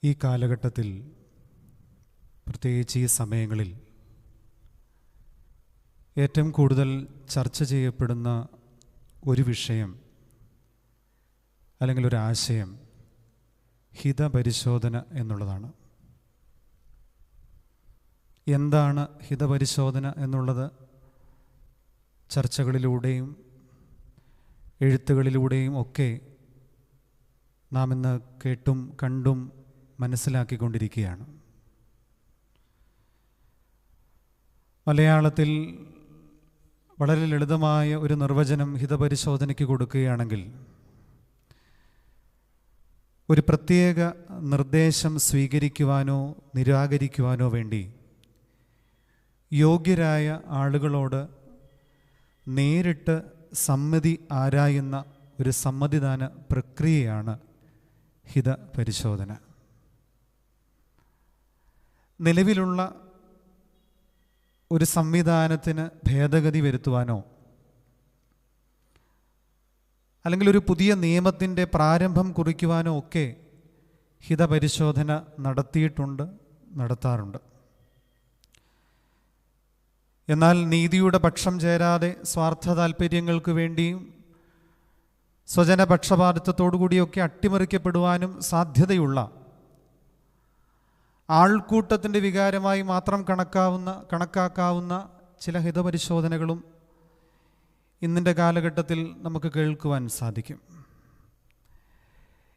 ഈ കാലഘട്ടത്തിൽ, പ്രത്യേകിച്ച് ഈ സമയങ്ങളിൽ ഏറ്റവും കൂടുതൽ ചർച്ച ചെയ്യപ്പെടുന്ന ഒരു വിഷയം അല്ലെങ്കിൽ ഒരു ആശയം ഹിതപരിശോധന എന്നുള്ളതാണ്. എന്താണ് ഹിതപരിശോധന എന്നുള്ളത് ചർച്ചകളിലൂടെയും എഴുത്തുകളിലൂടെയും ഒക്കെ നാം ഇന്ന് കേട്ടും കണ്ടും മനസ്സിലാക്കിക്കൊണ്ടിരിക്കുകയാണ്. മലയാളത്തിൽ വളരെ ലളിതമായ ഒരു നിർവചനം ഹിതപരിശോധനയ്ക്ക് കൊടുക്കുകയാണെങ്കിൽ, ഒരു പ്രത്യേക നിർദ്ദേശം സ്വീകരിക്കുവാനോ നിരാകരിക്കുവാനോ വേണ്ടി യോഗ്യരായ ആളുകളോട് നേരിട്ട് സമ്മതി ആരായുന്ന ഒരു സമ്മതിദാന പ്രക്രിയയാണ് ഹിതപരിശോധന. നിലവിലുള്ള ഒരു സംവിധാനത്തിന് ഭേദഗതി വരുത്തുവാനോ അല്ലെങ്കിൽ ഒരു പുതിയ നിയമത്തിൻ്റെ പ്രാരംഭം കുറിക്കുവാനോ ഒക്കെ ഹിതപരിശോധന നടത്തിയിട്ടുണ്ട്, നടത്താറുണ്ട്. എന്നാൽ നീതിയുടെ പക്ഷം ചേരാതെ സ്വാർത്ഥ താല്പര്യങ്ങൾക്ക് വേണ്ടിയും സ്വജനപക്ഷപാതിത്വത്തോടുകൂടിയൊക്കെ അട്ടിമറിക്കപ്പെടുവാനും സാധ്യതയുള്ള ആൾക്കൂട്ടത്തിൻ്റെ വികാരമായി മാത്രം കണക്കാക്കാവുന്ന ചില ഹിതപരിശോധനകളും ഇന്നിൻ്റെ കാലഘട്ടത്തിൽ നമുക്ക് കേൾക്കുവാൻ സാധിക്കും.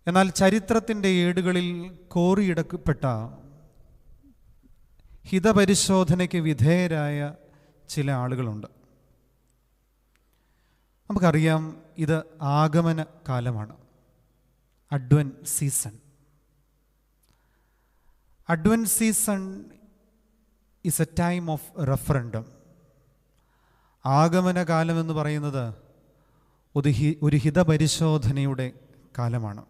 എന്നാൽ ചരിത്രത്തിൻ്റെ ഏടുകളിൽ കോറിയിടക്കപ്പെട്ട ഹിതപരിശോധനയ്ക്ക് വിധേയരായ ചില ആളുകളുണ്ട്. നമുക്കറിയാം, ഇത് ആഗമന കാലമാണ്, advent season. Advent season is a time of referendum. ആഗമന കാലം എന്ന് പറയുന്നത് ഒരു ഹിതപരിശോധനയുടെ കാലമാണ്.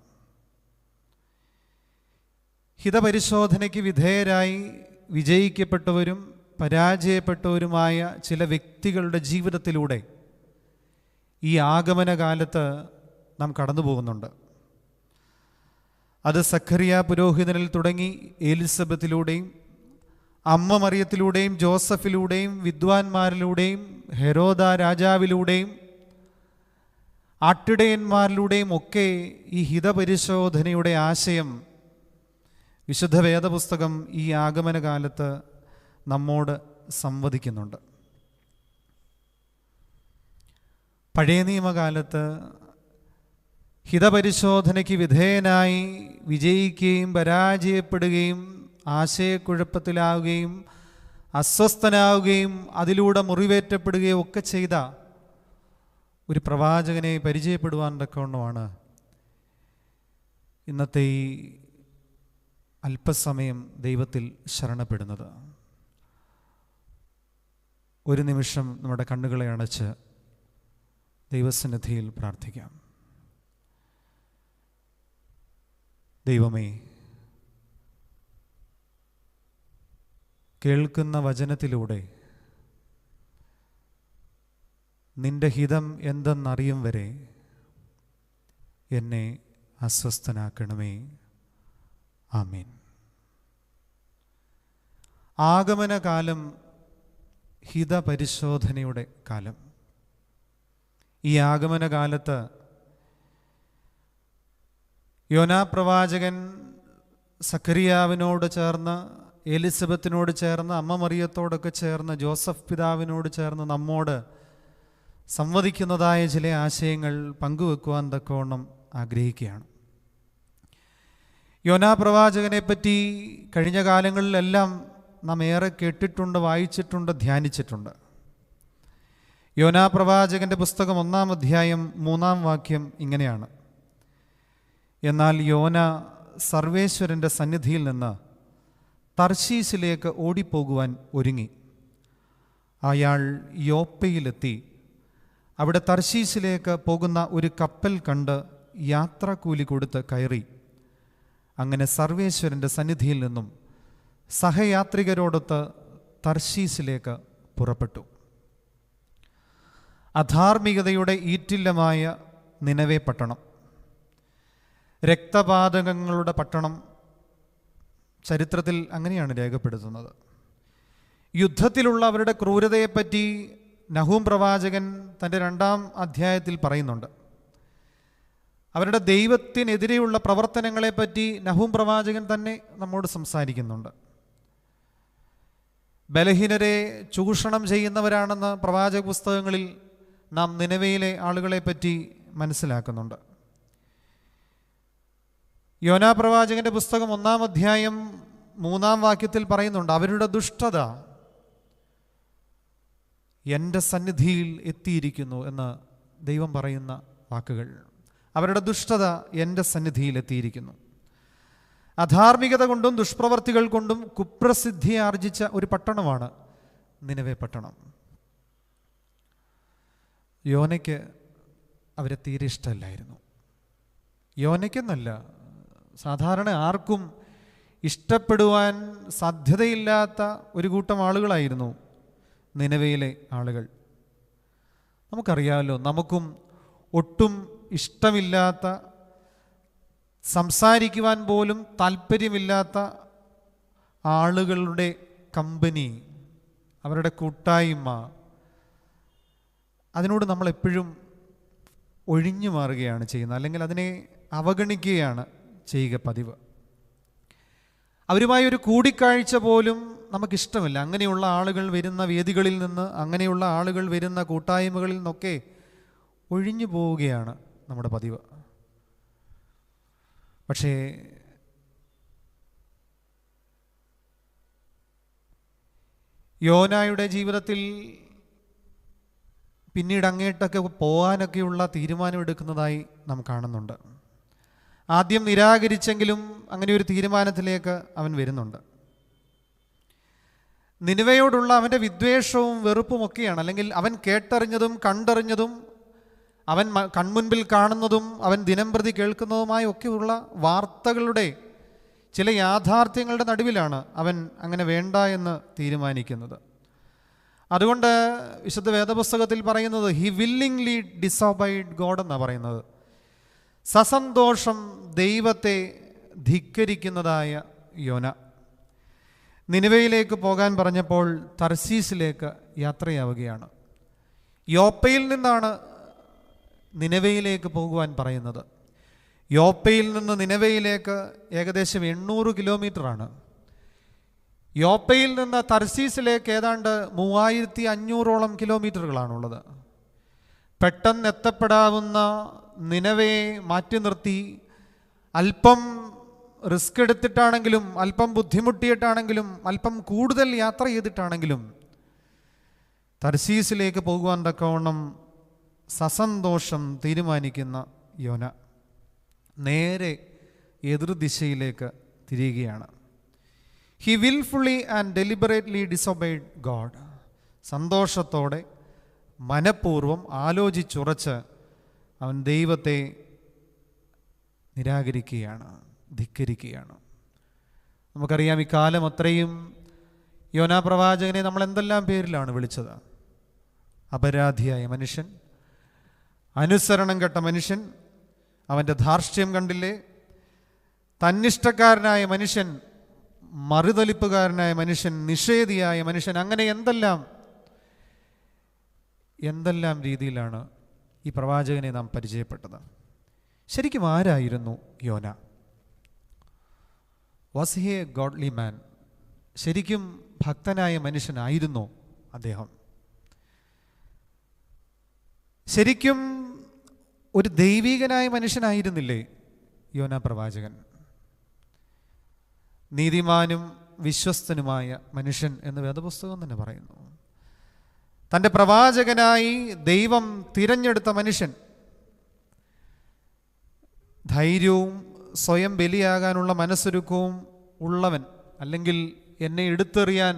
ഹിതപരിശോധനയ്ക്ക് വിധേയരായി വിജയിക്കപ്പെട്ടവരും പരാജയപ്പെട്ടവരുമായ ചില വ്യക്തികളുടെ ജീവിതത്തിലൂടെ ഈ ആഗമന കാലത്ത് നാം കടന്നു പോകുന്നുണ്ട്. അത് സഖറിയ പുരോഹിതനിൽ തുടങ്ങി എലിസബത്തിലൂടെയും അമ്മ മറിയത്തിലൂടെയും ജോസഫിലൂടെയും വിദ്വാൻമാരിലൂടെയും ഹെരോദ രാജാവിലൂടെയും ആട്ടിടയന്മാരിലൂടെയും ഒക്കെ ഈ ഹിതപരിശോധനയുടെ ആശയം വിശുദ്ധ വേദപുസ്തകം ഈ ആഗമന കാലത്ത് നമ്മോട് സംവദിക്കുന്നുണ്ട്. പഴയ നിയമകാലത്ത് ഹിതപരിശോധനയ്ക്ക് വിധേയനായി വിജയിക്കുകയും പരാജയപ്പെടുകയും ആശയക്കുഴപ്പത്തിലാവുകയും അസ്വസ്ഥനാവുകയും അതിലൂടെ മുറിവേറ്റപ്പെടുകയും ഒക്കെ ചെയ്ത ഒരു പ്രവാചകനെ പരിചയപ്പെടുവാൻ തക്കവണ്ണമാണ് ഇന്നത്തെ ഈ അല്പസമയം ദൈവത്തിൽ ശരണപ്പെടുന്നത്. ഒരു നിമിഷം നമ്മുടെ കണ്ണുകളെ അടച്ച് ദൈവസന്നിധിയിൽ പ്രാർത്ഥിക്കാം. ദൈവമേ, കേൾക്കുന്ന വചനത്തിലൂടെ നിന്റെ ഹിതം എന്തെന്നറിയും വരെ എന്നെ അസ്വസ്ഥനാക്കണമേ. ആമീൻ. ആഗമനകാലം ഹിതപരിശോധനയുടെ കാലം. ഈ ആഗമനകാലത്ത് യോനാ പ്രവാചകൻ സഖറിയാവിനോട് ചേർന്ന്, എലിസബത്തിനോട് ചേർന്ന്, അമ്മ മറിയത്തോടൊക്കെ ചേർന്ന്, ജോസഫ് പിതാവിനോട് ചേർന്ന് നമ്മോട് സംവദിക്കുന്നതായ ചില ആശയങ്ങൾ പങ്കുവെക്കുവാൻ തക്കവണ്ണം ആഗ്രഹിക്കുകയാണ്. യോനാ പ്രവാചകനെ പറ്റി കഴിഞ്ഞ കാലങ്ങളിലെല്ലാം നാം ഏറെ കേട്ടിട്ടുണ്ട്, വായിച്ചിട്ടുണ്ട്, ധ്യാനിച്ചിട്ടുണ്ട്. യോനാ പ്രവാചകൻ്റെ പുസ്തകം 1-ാം അധ്യായം 3-ാം വാക്യം ഇങ്ങനെയാണ്: എന്നാൽ യോന സർവേശ്വരൻ്റെ സന്നിധിയിൽ നിന്ന് തർശീശിലേക്ക് ഓടിപ്പോകുവാൻ ഒരുങ്ങി. അയാൾ യോപ്പയിലെത്തി അവിടെ തർശീശിലേക്ക് പോകുന്ന ഒരു കപ്പൽ കണ്ട് യാത്രാക്കൂലി കൊടുത്ത് കയറി. അങ്ങനെ സർവേശ്വരൻ്റെ സന്നിധിയിൽ നിന്നും സഹയാത്രികരോടൊത്ത് തർശീശിലേക്ക് പുറപ്പെട്ടു. അധാർമികതയുടെ ഈറ്റില്ലമായ നിനവെ പട്ടണം, രക്തപാതകങ്ങളുടെ പട്ടണം, ചരിത്രത്തിൽ അങ്ങനെയാണ് രേഖപ്പെടുത്തുന്നത്. യുദ്ധത്തിലുള്ള അവരുടെ ക്രൂരതയെപ്പറ്റി നഹൂം പ്രവാചകൻ തൻ്റെ 2-ാം അധ്യായത്തിൽ പറയുന്നുണ്ട്. അവരുടെ ദൈവത്തിനെതിരെയുള്ള പ്രവർത്തനങ്ങളെപ്പറ്റി നഹൂം പ്രവാചകൻ തന്നെ നമ്മോട് സംസാരിക്കുന്നുണ്ട്. ബലഹീനരെ ചൂഷണം ചെയ്യുന്നവരാണെന്ന് പ്രവാചക പുസ്തകങ്ങളിൽ നാം നിനവയിലെ ആളുകളെപ്പറ്റി മനസ്സിലാക്കുന്നുണ്ട്. യോനാ പ്രവാചകന്റെ പുസ്തകം 1-ാം അധ്യായം 3-ാം വാക്യത്തിൽ പറയുന്നുണ്ട്, അവരുടെ ദുഷ്ടത എൻ്റെ സന്നിധിയിൽ എത്തിയിരിക്കുന്നു എന്ന് ദൈവം പറയുന്ന വാക്കുകൾ. അവരുടെ ദുഷ്ടത എൻ്റെ സന്നിധിയിൽ എത്തിയിരിക്കുന്നു. അധാർമികത കൊണ്ടും ദുഷ്പ്രവർത്തികൾ കൊണ്ടും കുപ്രസിദ്ധി ആർജിച്ച ഒരു പട്ടണമാണ് നിനവെ പട്ടണം. യോനയ്ക്ക് അവരെ തീരെ ഇഷ്ടമല്ലായിരുന്നു. യോനയ്ക്കെന്നല്ല, സാധാരണ ആർക്കും ഇഷ്ടപ്പെടുവാൻ സാധ്യതയില്ലാത്ത ഒരു കൂട്ടം ആളുകളായിരുന്നു നിനവയിലെ ആളുകൾ. നമുക്കറിയാമല്ലോ, നമുക്കും ഒട്ടും ഇഷ്ടമില്ലാത്ത, സംസാരിക്കുവാൻ പോലും താല്പര്യമില്ലാത്ത ആളുകളുടെ കമ്പനി, അവരുടെ കൂട്ടായ്മ, അതിനോട് നമ്മളെപ്പോഴും ഒഴിഞ്ഞു മാറുകയാണ് ചെയ്യുന്നത്, അല്ലെങ്കിൽ അതിനെ അവഗണിക്കുകയാണ് ചെയ്യുക പതിവ്. അവരുമായി ഒരു കൂടിക്കാഴ്ച പോലും നമുക്കിഷ്ടമില്ല. അങ്ങനെയുള്ള ആളുകൾ വരുന്ന വേദികളിൽ നിന്ന്, അങ്ങനെയുള്ള ആളുകൾ വരുന്ന കൂട്ടായ്മകളിൽ നിന്നൊക്കെ ഒഴിഞ്ഞു പോവുകയാണ് നമ്മുടെ പതിവ്. പക്ഷേ യോനായുടെ ജീവിതത്തിൽ പിന്നീട് അങ്ങേട്ടൊക്കെ പോകാനൊക്കെയുള്ള തീരുമാനമെടുക്കുന്നതായി നാം കാണുന്നുണ്ട്. ആദ്യം നിരാകരിച്ചെങ്കിലും അങ്ങനെ ഒരു തീരുമാനത്തിലേക്ക് അവൻ വരുന്നുണ്ട്. നിനവയോടുള്ള അവൻ്റെ വിദ്വേഷവും വെറുപ്പുമൊക്കെയാണ്, അല്ലെങ്കിൽ അവൻ കേട്ടറിഞ്ഞതും കണ്ടറിഞ്ഞതും അവൻ കൺമുൻപിൽ കാണുന്നതും അവൻ ദിനംപ്രതി കേൾക്കുന്നതുമായ ഒക്കെയുള്ള വാർത്തകളുടെ ചില യാഥാർത്ഥ്യങ്ങളുടെ നടുവിലാണ് അവൻ അങ്ങനെ വേണ്ട എന്ന് തീരുമാനിക്കുന്നത്. അതുകൊണ്ട് വിശുദ്ധ വേദപുസ്തകത്തിൽ പറയുന്നത് ഹി വില്ലിംഗ്ലി ഡിസോബൈഡ് ഗോഡ് എന്നാണ് പറയുന്നത്. സസന്തോഷം ദൈവത്തെ ധിക്കരിക്കുന്നതായ യോന നിനവയിലേക്ക് പോകാൻ പറഞ്ഞപ്പോൾ തർശീസിലേക്ക് യാത്രയാവുകയാണ്. യോപ്പയിൽ നിന്നാണ് നിനവയിലേക്ക് പോകുവാൻ പറയുന്നത്. യോപ്പയിൽ നിന്ന് നിനവയിലേക്ക് ഏകദേശം 800 കിലോമീറ്ററാണ്. യോപ്പയിൽ നിന്ന് തർശീസിലേക്ക് ഏതാണ്ട് 3500ഓളം കിലോമീറ്ററുകളാണുള്ളത്. പെട്ടെന്ന് എത്തപ്പെടാവുന്ന നിനവയെ മാറ്റി നിർത്തി അല്പം റിസ്ക് എടുത്തിട്ടാണെങ്കിലും, അല്പം ബുദ്ധിമുട്ടിയിട്ടാണെങ്കിലും, അല്പം കൂടുതൽ യാത്ര ചെയ്തിട്ടാണെങ്കിലും തർശീസിലേക്ക് പോകുവാൻ തക്കവണ്ണം സസന്തോഷം തീരുമാനിക്കുന്ന യോന നേരെ എതിർദിശയിലേക്ക് തിരിയുകയാണ്. He wilfully and deliberately disobeyed God. സന്തോഷത്തോടെ മനഃപൂർവ്വം ആലോചിച്ചുറച്ച് അവൻ ദൈവത്തെ നിരാകരിക്കുകയാണ്, ധിക്കരിക്കുകയാണ്. നമുക്കറിയാം, ഈ കാലം അത്രയും യോനാ പ്രവാചകനെ നമ്മൾ എന്തെല്ലാം പേരിലാണ് വിളിച്ചത്. അപരാധിയായ മനുഷ്യൻ, അനുസരണം കെട്ട മനുഷ്യൻ, അവൻ്റെ ധാർഷ്ട്യം കണ്ടില്ലേ, തന്നിഷ്ടക്കാരനായ മനുഷ്യൻ, മറുതലിപ്പുകാരനായ മനുഷ്യൻ, നിഷേധിയായ മനുഷ്യൻ, അങ്ങനെ എന്തെല്ലാം രീതിയിലാണ് ഈ പ്രവാചകനെ നാം പരിചയപ്പെട്ടത്. ശരിക്കും ആരായിരുന്നു യോന? വാസ് ഹി എ ഗോഡ്ലി മാൻ? ശരിക്കും ഭക്തനായ മനുഷ്യനായിരുന്നു അദ്ദേഹം? ശരിക്കും ഒരു ദൈവികനായ മനുഷ്യനായിരുന്നില്ലേ യോന പ്രവാചകൻ? നീതിമാനും വിശ്വസ്തനുമായ മനുഷ്യൻ എന്ന് വേദപുസ്തകം തന്നെ പറയുന്നു. തൻ്റെ പ്രവാചകനായി ദൈവം തിരഞ്ഞെടുത്ത മനുഷ്യൻ, ധൈര്യവും സ്വയം ബലിയാകാനുള്ള മനസ്സൊരുക്കവും ഉള്ളവൻ, അല്ലെങ്കിൽ എന്നെ എടുത്തെറിയാൻ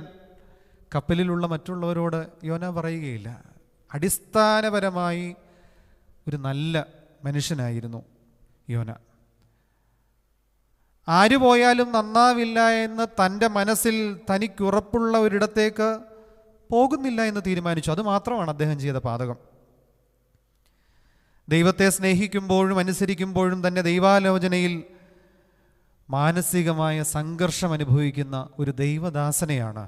കപ്പലിലുള്ള മറ്റുള്ളവരോട് യോന പറയുകയില്ല. അടിസ്ഥാനപരമായി ഒരു നല്ല മനുഷ്യനായിരുന്നു യോന. ആര് പോയാലും നന്നാവില്ല എന്ന് തൻ്റെ മനസ്സിൽ തനിക്കുറപ്പുള്ള ഒരിടത്തേക്ക് പോകുന്നില്ല എന്ന് തീരുമാനിച്ചു. അതുമാത്രമാണ് അദ്ദേഹം ചെയ്ത പാതകം. ദൈവത്തെ സ്നേഹിക്കുമ്പോഴും അനുസരിക്കുമ്പോഴും തന്നെ ദൈവാലോചനയിൽ മാനസികമായ സംഘർഷം അനുഭവിക്കുന്ന ഒരു ദൈവദാസനെയാണ്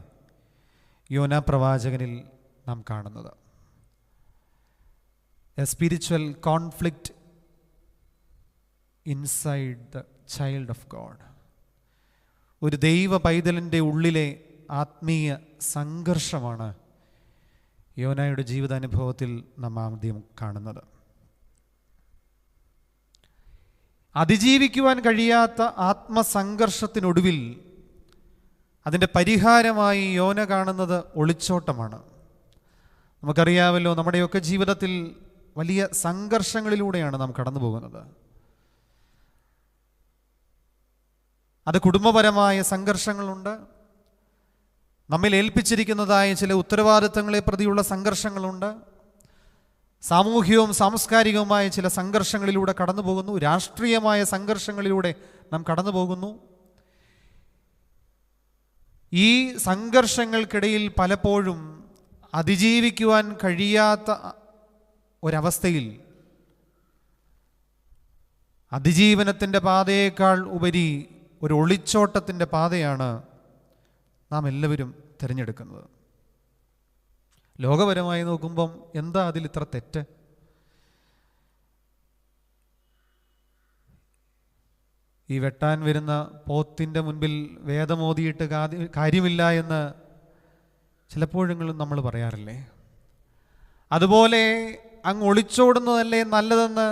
യോനാ പ്രവാചകനിൽ നാം കാണുന്നത്. A spiritual conflict inside the child of God. ഒരു ദൈവ പൈതലിൻ്റെ ഉള്ളിലെ ആത്മീയ സംഘർഷമാണ് യോനായുടെ ജീവിതാനുഭവത്തിൽ നാം ആദ്യം കാണുന്നത്. അതിജീവിക്കുവാൻ കഴിയാത്ത ആത്മസംഘർഷത്തിനൊടുവിൽ അതിൻ്റെ പരിഹാരമായി യോന കാണുന്നത് ഒളിച്ചോട്ടമാണ്. നമുക്കറിയാമല്ലോ, നമ്മുടെയൊക്കെ ജീവിതത്തിൽ വലിയ സംഘർഷങ്ങളിലൂടെയാണ് നാം കടന്നു പോകുന്നത്. അത് കുടുംബപരമായ സംഘർഷങ്ങളുണ്ട്, നമ്മിൽ ഏൽപ്പിച്ചിരിക്കുന്നതായ ചില ഉത്തരവാദിത്തങ്ങളെ പ്രതിയുള്ള സംഘർഷങ്ങളുണ്ട്, സാമൂഹികവും സാംസ്കാരികവുമായ ചില സംഘർഷങ്ങളിലൂടെ കടന്നു പോകുന്നു, രാഷ്ട്രീയമായ സംഘർഷങ്ങളിലൂടെ നാം കടന്നു പോകുന്നു. ഈ സംഘർഷങ്ങൾക്കിടയിൽ പലപ്പോഴും അതിജീവിക്കുവാൻ കഴിയാത്ത ഒരവസ്ഥയിൽ അതിജീവനത്തിൻ്റെ പാതയേക്കാൾ ഉപരി ഒരു ഒളിച്ചോട്ടത്തിൻ്റെ പാതയാണ് നാം എല്ലാവരും തിരഞ്ഞെടുക്കുന്നത്. ലോകപരമായി നോക്കുമ്പം എന്താ അതിൽ ഇത്ര തെറ്റ്? ഈ വെട്ടാൻ വരുന്ന പോത്തിൻ്റെ മുൻപിൽ വേദമോതിയിട്ട് കാര്യമില്ല എന്ന് ചിലപ്പോഴെങ്കിലും നമ്മൾ പറയാറില്ലേ? അതുപോലെ അങ്ങ് ഒളിച്ചോടുന്നതല്ലേ നല്ലതെന്ന്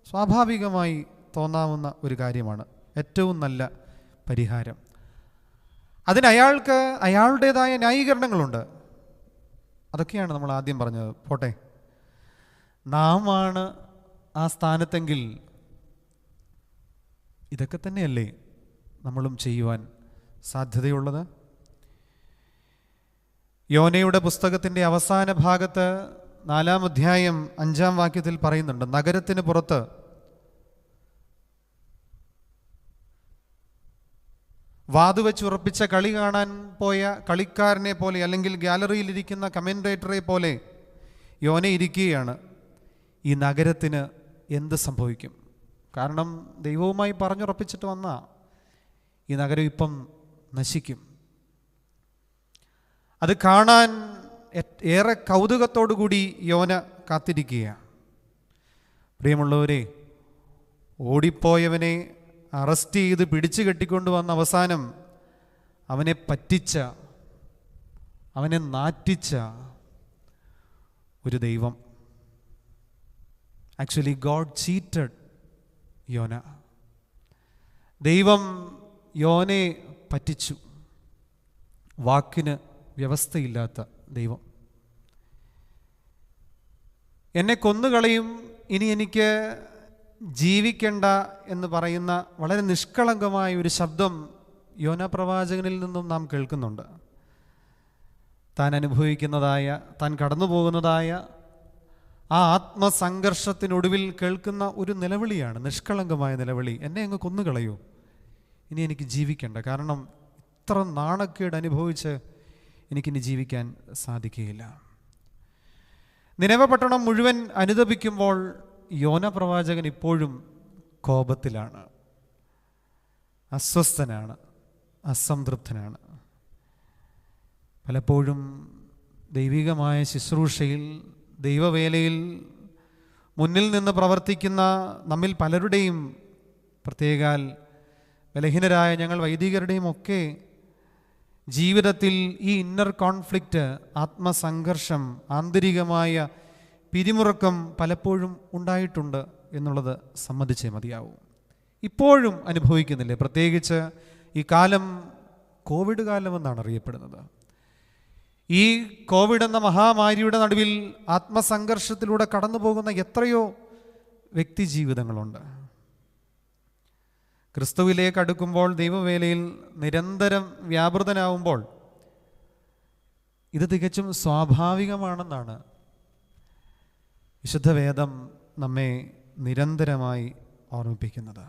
സ്വാഭാവികമായി തോന്നാവുന്ന ഒരു കാര്യമാണ് ഏറ്റവും നല്ല പരിഹാരം. അതിന് അയാൾക്ക് അയാളുടേതായ ന്യായീകരണങ്ങളുണ്ട്. അതൊക്കെയാണ് നമ്മൾ ആദ്യം പറഞ്ഞത്. പോട്ടെ, നാം ആണ് ആ സ്ഥാനത്തെങ്കിൽ ഇതൊക്കെ തന്നെയല്ലേ നമ്മളും ചെയ്യുവാൻ സാധ്യതയുള്ളത്? യോനയുടെ പുസ്തകത്തിൻ്റെ അവസാന ഭാഗത്ത് 4-ാം അധ്യായം 5-ാം വാക്യത്തിൽ പറയുന്നുണ്ട്, നഗരത്തിന് പുറത്ത് വാതുവെച്ചുറപ്പിച്ച കളി കാണാൻ പോയ കളിക്കാരനെ പോലെ, അല്ലെങ്കിൽ ഗാലറിയിലിരിക്കുന്ന കമൻറ്റേറ്ററെ പോലെ യോന ഇരിക്കുകയാണ്. ഈ നഗരത്തിന് എന്ത് സംഭവിക്കും? കാരണം ദൈവവുമായി പറഞ്ഞുറപ്പിച്ചിട്ട് വന്ന ഈ നഗരം ഇപ്പം നശിക്കും. അത് കാണാൻ ഏറെ കൗതുകത്തോടു കൂടി യോന കാത്തിരിക്കുകയാണ്. പ്രിയമുള്ളവരെ, ഓടിപ്പോയവനെ അറസ്റ്റ് ചെയ്ത് പിടിച്ചു കെട്ടിക്കൊണ്ട് വന്ന അവസാനം അവനെ പറ്റിച്ച, അവനെ നാറ്റിച്ച ഒരു ദൈവം. ആക്ച്വലി ഗോഡ് ചീറ്റഡ് യോന. ദൈവം യോനെ പറ്റിച്ചു. വാക്കിന് വ്യവസ്ഥയില്ലാത്ത ദൈവം. എന്നെ കൊന്നുകളയും, ഇനി എനിക്ക് ജീവിക്കണ്ട എന്ന് പറയുന്ന വളരെ നിഷ്കളങ്കമായ ഒരു ശബ്ദം യോന പ്രവാചകനിൽ നിന്നും നാം കേൾക്കുന്നുണ്ട്. താൻ അനുഭവിക്കുന്നതായ, താൻ കടന്നു പോകുന്നതായ ആ ആത്മസംഘർഷത്തിനൊടുവിൽ കേൾക്കുന്ന ഒരു നിലവിളിയാണ്, നിഷ്കളങ്കമായ നിലവിളി. എന്നെ അങ്ങ് കൊന്നുകളയൂ, ഇനി എനിക്ക് ജീവിക്കണ്ട, കാരണം ഇത്ര നാണക്കേട് അനുഭവിച്ച് എനിക്കിനി ജീവിക്കാൻ സാധിക്കുകയില്ല. നിനവ പട്ടണം മുഴുവൻ അനുതപിക്കുമ്പോൾ യോന പ്രവാചകൻ ഇപ്പോഴും കോപത്തിലാണ്, അസ്വസ്ഥനാണ്, അസംതൃപ്തനാണ്. പലപ്പോഴും ദൈവികമായ ശുശ്രൂഷയിൽ, ദൈവവേലയിൽ മുന്നിൽ നിന്ന് പ്രവർത്തിക്കുന്ന നമ്മിൽ പലരുടെയും, പ്രത്യേകാൽ ബലഹീനരായ ഞങ്ങൾ വൈദികരുടെയും ഒക്കെ ജീവിതത്തിൽ ഈ ഇന്നർ കോൺഫ്ലിക്റ്റ്, ആത്മസംഘർഷം, ആന്തരികമായ പിരിമുറുക്കം പലപ്പോഴും ഉണ്ടായിട്ടുണ്ട് എന്നുള്ളത് സമ്മതിച്ചേ മതിയാവും. ഇപ്പോഴും അനുഭവിക്കുന്നില്ലേ? പ്രത്യേകിച്ച് ഈ കാലം കോവിഡ് കാലമെന്നാണ് അറിയപ്പെടുന്നത്. ഈ കോവിഡ് എന്ന മഹാമാരിയുടെ നടുവിൽ ആത്മസംഘർഷത്തിലൂടെ കടന്നു പോകുന്ന എത്രയോ വ്യക്തി ജീവിതങ്ങളുണ്ട്. ക്രിസ്തുവിലേക്ക് അടുക്കുമ്പോൾ, ദൈവവേലയിൽ നിരന്തരം വ്യാപൃതനാവുമ്പോൾ ഇത് തികച്ചും സ്വാഭാവികമാണെന്നാണ് വിശുദ്ധ വേദം നമ്മെ നിരന്തരമായി ഓർമ്മിപ്പിക്കുന്നത്.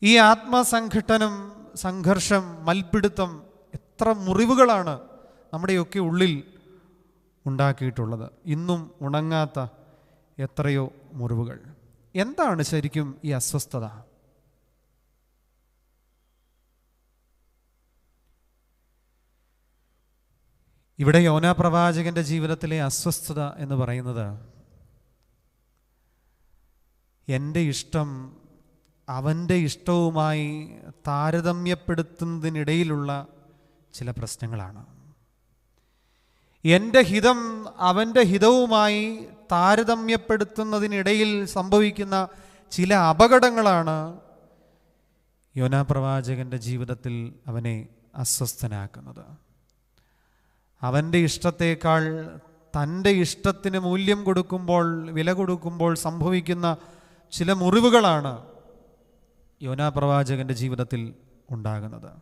ഈ ആത്മസംഘട്ടനം, സംഘർഷം, മൽപിടുത്തം എത്ര മുറിവുകളാണ് നമ്മുടെയൊക്കെ ഉള്ളിൽ ഉണ്ടാക്കിയിട്ടുള്ളത്. ഇന്നും ഉണങ്ങാത്ത എത്രയോ മുറിവുകൾ. എന്താണ് ശരിക്കും ഈ അസ്വസ്ഥത? ഇവിടെ യോനാ പ്രവാചകന്റെ ജീവിതത്തിലെ അസ്വസ്ഥത എന്ന് പറയുന്നത് എൻ്റെ ഇഷ്ടം അവൻ്റെ ഇഷ്ടവുമായി താരതമ്യപ്പെടുത്തുന്നതിനിടയിലുള്ള ചില പ്രശ്നങ്ങളാണ്. എൻ്റെ ഹിതം അവൻ്റെ ഹിതവുമായി താരതമ്യപ്പെടുത്തുന്നതിനിടയിൽ സംഭവിക്കുന്ന ചില അപകടങ്ങളാണ് യോനാ പ്രവാചകന്റെ ജീവിതത്തിൽ അവനെ അസ്വസ്ഥനാക്കുന്നത്. അവൻ്റെ ഇഷ്ടത്തേക്കാൾ തൻ്റെ ഇഷ്ടത്തിന് മൂല്യം കൊടുക്കുമ്പോൾ, വില കൊടുക്കുമ്പോൾ സംഭവിക്കുന്ന ചില മുറിവുകളാണ് യോനാ പ്രവാചകന്റെ ജീവിതത്തിൽ ഉണ്ടാകുന്നത്.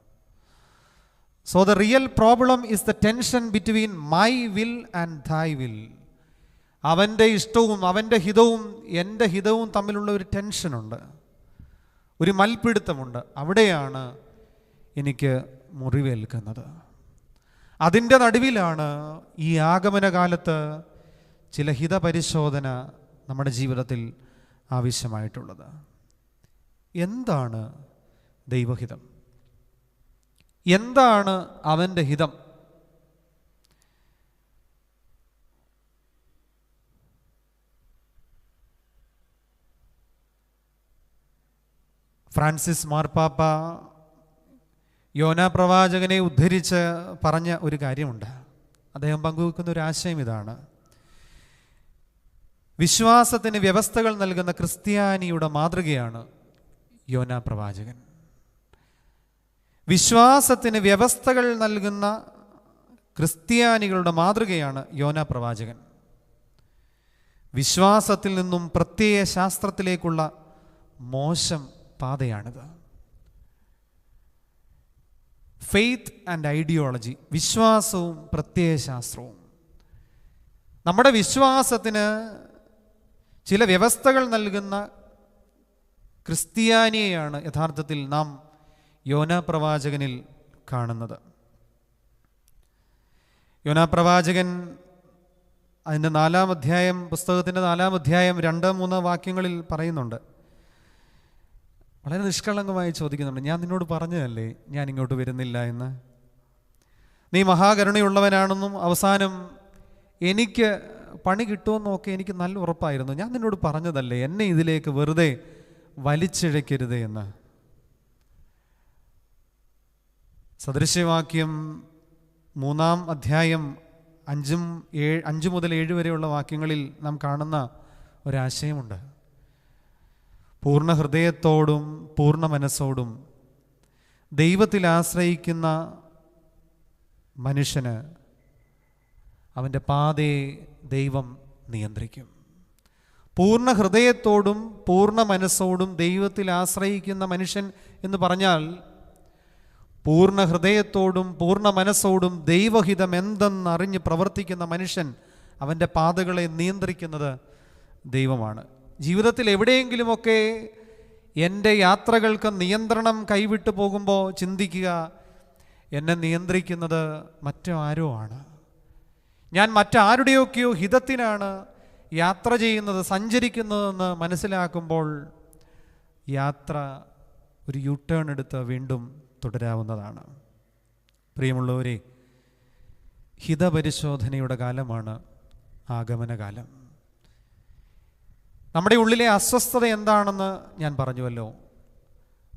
So the real problem is the tension between my will and ദൈ വിൽ. അവൻ്റെ ഇഷ്ടവും അവൻ്റെ ഹിതവും എൻ്റെ ഹിതവും തമ്മിലുള്ള ഒരു ടെൻഷനുണ്ട്, ഒരു മൽപ്പിടുത്തമുണ്ട്. അവിടെയാണ് എനിക്ക് മുറിവേൽക്കുന്നത്. അതിൻ്റെ നടുവിലാണ് ഈ ആഗമനകാലത്ത് ചില ഹിതപരിശോധന നമ്മുടെ ജീവിതത്തിൽ ആവശ്യമായിട്ടുള്ളത്. എന്താണ് ദൈവഹിതം? എന്താണ് അവൻ്റെ ഹിതം? ഫ്രാൻസിസ് മാർപ്പാപ്പ യോനാ പ്രവാചകനെ ഉദ്ധരിച്ച് പറഞ്ഞ ഒരു കാര്യമുണ്ട്. അദ്ദേഹം പങ്കുവെക്കുന്ന ഒരു ആശയം ഇതാണ്: വിശ്വാസത്തിന് വ്യവസ്ഥകൾ നൽകുന്ന ക്രിസ്ത്യാനിയുടെ മാതൃകയാണ് യോനാ പ്രവാചകൻ. വിശ്വാസത്തിന് വ്യവസ്ഥകൾ നൽകുന്ന ക്രിസ്ത്യാനികളുടെ മാതൃകയാണ് യോനാ പ്രവാചകൻ. വിശ്വാസത്തിൽ നിന്നും പ്രത്യയ ശാസ്ത്രത്തിലേക്കുള്ള മോശം പാതയാണിത്. ഫെയ്ത്ത് ആൻഡ് ഐഡിയോളജി, വിശ്വാസവും പ്രത്യയശാസ്ത്രവും. നമ്മുടെ വിശ്വാസത്തിന് ചില വ്യവസ്ഥകൾ നൽകുന്ന ക്രിസ്ത്യാനിയെയാണ് യഥാർത്ഥത്തിൽ നാം യോനാ പ്രവാചകനിൽ കാണുന്നത്. യോനാ പ്രവാചകൻ അതിൻ്റെ 4-ാം അധ്യായം, പുസ്തകത്തിൻ്റെ 4-ാം അധ്യായം 2-3 വാക്യങ്ങളിൽ പറയുന്നുണ്ട്, വളരെ നിഷ്കളങ്കമായി ചോദിക്കുന്നുണ്ട്, ഞാൻ നിന്നോട് പറഞ്ഞതല്ലേ ഞാൻ ഇങ്ങോട്ട് വരുന്നില്ല എന്ന്? നീ മഹാകരുണയുള്ളവനാണെന്നും അവസാനം എനിക്ക് പണി കിട്ടുമെന്നൊക്കെ എനിക്ക് നല്ല ഉറപ്പായിരുന്നു. ഞാൻ നിന്നോട് പറഞ്ഞതല്ലേ എന്നെ ഇതിലേക്ക് വെറുതെ വലിച്ചിഴക്കരുതേ എന്ന്. സദൃശ്യവാക്യം 3-ാം അധ്യായം 5 മുതൽ 7 വരെയുള്ള വാക്യങ്ങളിൽ നാം കാണുന്ന ഒരാശയമുണ്ട്. പൂർണ്ണ ഹൃദയത്തോടും പൂർണ്ണ മനസ്സോടും ദൈവത്തിൽ ആശ്രയിക്കുന്ന മനുഷ്യന് അവൻ്റെ പാതയെ ദൈവം നിയന്ത്രിക്കും. പൂർണ്ണ ഹൃദയത്തോടും പൂർണ്ണ മനസ്സോടും ദൈവത്തിൽ ആശ്രയിക്കുന്ന മനുഷ്യൻ എന്ന് പറഞ്ഞാൽ, പൂർണ്ണ ഹൃദയത്തോടും പൂർണ്ണ മനസ്സോടും ദൈവഹിതം എന്തെന്നറിഞ്ഞ് പ്രവർത്തിക്കുന്ന മനുഷ്യൻ, അവൻ്റെ പാതകളെ നിയന്ത്രിക്കുന്നത് ദൈവമാണ്. ജീവിതത്തിൽ എവിടെയെങ്കിലുമൊക്കെ എൻ്റെ യാത്രകൾക്ക് നിയന്ത്രണം കൈവിട്ടു പോകുമ്പോൾ ചിന്തിക്കുക, എന്നെ നിയന്ത്രിക്കുന്നത് മറ്റാരോ ആണ്. ഞാൻ മറ്റാരുടെയൊക്കെയോ ഹിതത്തിനാണ് യാത്ര ചെയ്യുന്നത്, സഞ്ചരിക്കുന്നതെന്ന് മനസ്സിലാക്കുമ്പോൾ യാത്ര ഒരു യു ടേൺ എടുത്ത് വീണ്ടും തുടരാവുന്നതാണ്. പ്രിയമുള്ളവരെ, ഹിതപരിശോധനയുടെ കാലമാണ് ആഗമനകാലം. നമ്മുടെ ഉള്ളിലെ അസ്വസ്ഥത എന്താണെന്ന് ഞാൻ പറഞ്ഞുവല്ലോ.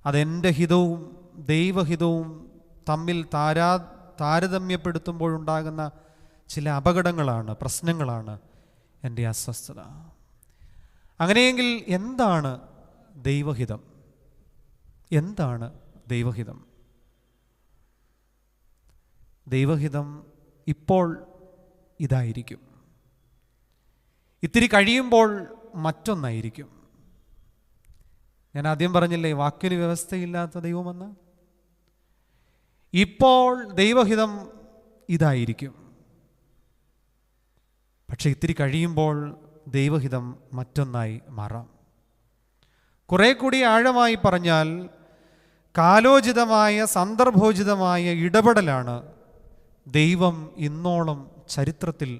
അതെൻ്റെ ഹിതവും ദൈവഹിതവും തമ്മിൽ താരതമ്യപ്പെടുത്തുമ്പോഴുണ്ടാകുന്ന ചില അപകടങ്ങളാണ്, പ്രശ്നങ്ങളാണ് എൻ്റെ അസ്വസ്ഥത. അങ്ങനെയെങ്കിൽ എന്താണ് ദൈവഹിതം? എന്താണ് ദൈവഹിതം? ദൈവഹിതം ഇപ്പോൾ ഇതായിരിക്കും, ഇത്തിരി കഴിയുമ്പോൾ മറ്റൊന്നായിരിക്കും. ഞാൻ ആദ്യം പറഞ്ഞില്ലേ, വാക്കിന് വ്യവസ്ഥയില്ലാത്ത ദൈവമെന്ന്. ഇപ്പോൾ ദൈവഹിതം ഇതായിരിക്കും, പക്ഷെ ഇത്തിരി കഴിയുമ്പോൾ ദൈവഹിതം മറ്റൊന്നായി മാറാം. കുറെ കൂടി ആഴമായി പറഞ്ഞാൽ, കാലോചിതമായ സന്ദർഭോചിതമായ ഇടപെടലാണ് ദൈവം ഇന്നോളം ചരിത്രത്തിൽ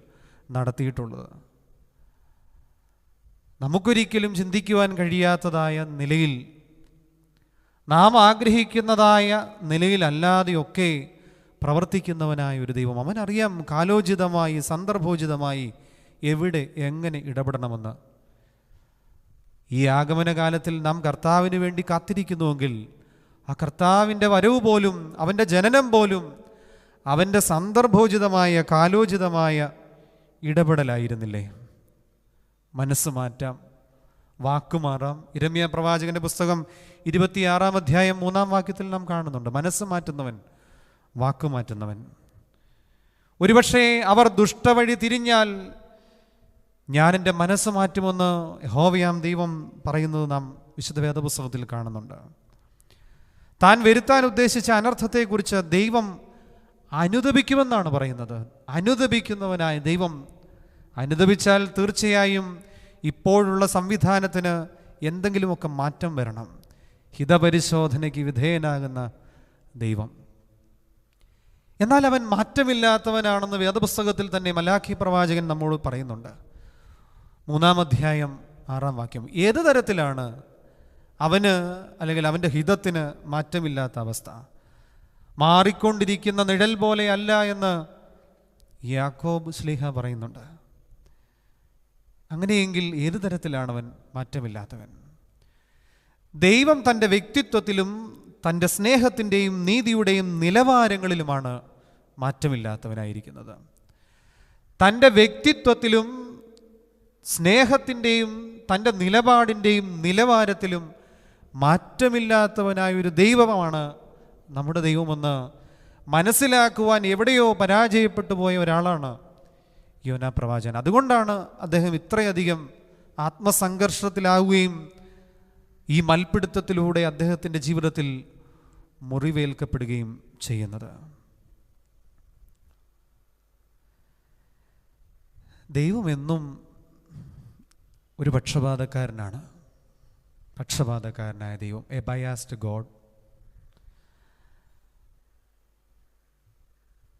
നടത്തിയിട്ടുള്ളത്. നമുക്കൊരിക്കലും ചിന്തിക്കുവാൻ കഴിയാത്തതായ നിലയിൽ, നാം ആഗ്രഹിക്കുന്നതായ നിലയിലല്ലാതെയൊക്കെ പ്രവർത്തിക്കുന്നവനായ ഒരു ദൈവം. അവനറിയാം കാലോചിതമായി സന്ദർഭോചിതമായി എവിടെ എങ്ങനെ ഇടപെടണമെന്ന്. ഈ ആഗമന കാലത്തിൽ നാം കർത്താവിന് വേണ്ടി കാത്തിരിക്കുന്നുവെങ്കിൽ ആ കർത്താവിൻ്റെ വരവ് പോലും അവൻ്റെ ജനനം പോലും അവൻ്റെ സന്ദർഭോചിതമായ കാലോചിതമായ ഇടപെടലായിരുന്നില്ലേ? മനസ്സ് മാറ്റാം, വാക്കുമാറാം. യിരെമ്യാ പ്രവാചകന്റെ പുസ്തകം 26-ാം അധ്യായം 3-ാം വാക്യത്തിൽ നാം കാണുന്നുണ്ട്, മനസ്സ് മാറ്റുന്നവൻ, വാക്കുമാറ്റുന്നവൻ. ഒരുപക്ഷെ അവർ ദുഷ്ടവഴി തിരിഞ്ഞാൽ ഞാൻ എൻ്റെ മനസ്സ് മാറ്റുമെന്ന് യഹോവയാം ദൈവം പറയുന്നത് നാം വിശുദ്ധ വേദപുസ്തകത്തിൽ കാണുന്നുണ്ട്. താൻ വരുത്താൻ ഉദ്ദേശിച്ച അനർത്ഥത്തെക്കുറിച്ച് ദൈവം അനുതപിക്കുമെന്നാണ് പറയുന്നത്. അനുതപിക്കുന്നവനായ ദൈവം അനുതപിച്ചാൽ തീർച്ചയായും ഇപ്പോഴുള്ള സംവിധാനത്തിന് എന്തെങ്കിലുമൊക്കെ മാറ്റം വരണം. ഹിതപരിശോധനയ്ക്ക് വിധേയനാകുന്ന ദൈവം. എന്നാൽ അവൻ മാറ്റമില്ലാത്തവനാണെന്ന് വേദപുസ്തകത്തിൽ തന്നെ മലാഖി പ്രവാചകൻ നമ്മോട് പറയുന്നുണ്ട്. 3-ാം അധ്യായം 6-ാം വാക്യം. ഏത് തരത്തിലാണ് അവന് അല്ലെങ്കിൽ അവൻ്റെ ഹിതത്തിന് മാറ്റമില്ലാത്ത അവസ്ഥ? മാറിക്കൊണ്ടിരിക്കുന്ന നിഴൽ പോലെ അല്ല എന്ന് യാക്കോബ് ശ്ലീഹ പറയുന്നുണ്ട്. അങ്ങനെയെങ്കിൽ ഏത് തരത്തിലാണ് അവൻ മാറ്റമില്ലാത്തവൻ? ദൈവം തൻ്റെ വ്യക്തിത്വത്തിലും തൻ്റെ സ്നേഹത്തിൻ്റെയും നീതിയുടെയും നിലവാരങ്ങളിലുമാണ് മാറ്റമില്ലാത്തവനായിരിക്കുന്നത്. തൻ്റെ വ്യക്തിത്വത്തിലും സ്നേഹത്തിൻ്റെയും തൻ്റെ നിലപാടിൻ്റെയും നിലവാരത്തിലും മാറ്റമില്ലാത്തവനായ ഒരു ദൈവമാണ് നമ്മുടെ ദൈവമെന്ന് മനസ്സിലാക്കുവാൻ എവിടെയോ പരാജയപ്പെട്ടു പോയ ഒരാളാണ് യോനാ പ്രവാചകൻ. അതുകൊണ്ടാണ് അദ്ദേഹം ഇത്രയധികം ആത്മസംഘർഷത്തിലാവുകയും ഈ മൽപ്പിടുത്തത്തിലൂടെ അദ്ദേഹത്തിൻ്റെ ജീവിതത്തിൽ മുറിവേൽക്കപ്പെടുകയും ചെയ്യുന്നത്. ദൈവം എന്നും ഒരു പക്ഷപാതക്കാരനാണ്. പക്ഷപാതക്കാരനായ ദൈവം, എ ബയാസ്ഡ് ഗോഡ്.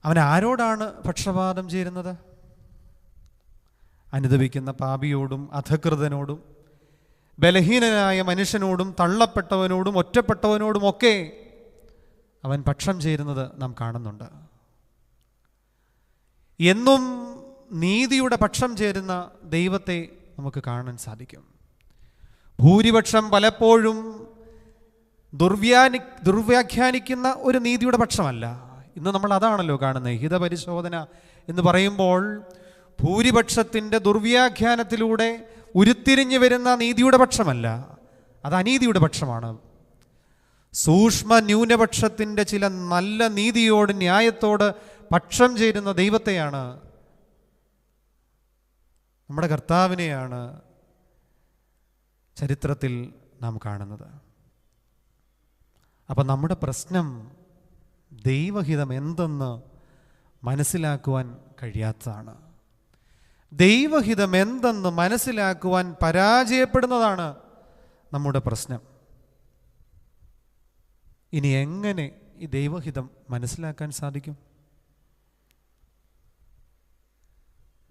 അവൻ ആരോടാണ് പക്ഷപാതം ചേരുന്നത്? അനുദപിക്കുന്ന പാപിയോടും അധകൃതനോടും ബലഹീനനായ മനുഷ്യനോടും തള്ളപ്പെട്ടവനോടും ഒറ്റപ്പെട്ടവനോടുമൊക്കെ അവൻ പക്ഷം ചേരുന്നത് നാം കാണുന്നുണ്ട്. എന്നും നീതിയുടെ പക്ഷം ചേരുന്ന ദൈവത്തെ നമുക്ക് കാണാൻ സാധിക്കും. ഭൂരിപക്ഷം പലപ്പോഴും ദുർവ്യാഖ്യാനിക്കുന്ന ഒരു നീതിയുടെ പക്ഷമല്ല. ഇന്ന് നമ്മൾ അതാണല്ലോ കാണുന്നത്. ഹിതപരിശോധന എന്ന് പറയുമ്പോൾ ഭൂരിപക്ഷത്തിൻ്റെ ദുർവ്യാഖ്യാനത്തിലൂടെ ഉരുത്തിരിഞ്ഞു വരുന്ന നീതിയുടെ പക്ഷമല്ല, അത് അനീതിയുടെ പക്ഷമാണ്. സൂക്ഷ്മ ന്യൂനപക്ഷത്തിൻ്റെ ചില നല്ല നീതിയോട് ന്യായത്തോട് പക്ഷം ചേരുന്ന ദൈവത്തെയാണ്, നമ്മുടെ കർത്താവിനെയാണ് ചരിത്രത്തിൽ നാം കാണുന്നത്. അപ്പം നമ്മുടെ പ്രശ്നം ദൈവഹിതം എന്തെന്ന് മനസ്സിലാക്കുവാൻ കഴിയാത്തതാണ്. ദൈവഹിതം എന്തെന്ന് മനസ്സിലാക്കുവാൻ പരാജയപ്പെടുന്നതാണ് നമ്മുടെ പ്രശ്നം. ഇനി എങ്ങനെ ഈ ദൈവഹിതം മനസ്സിലാക്കാൻ സാധിക്കും?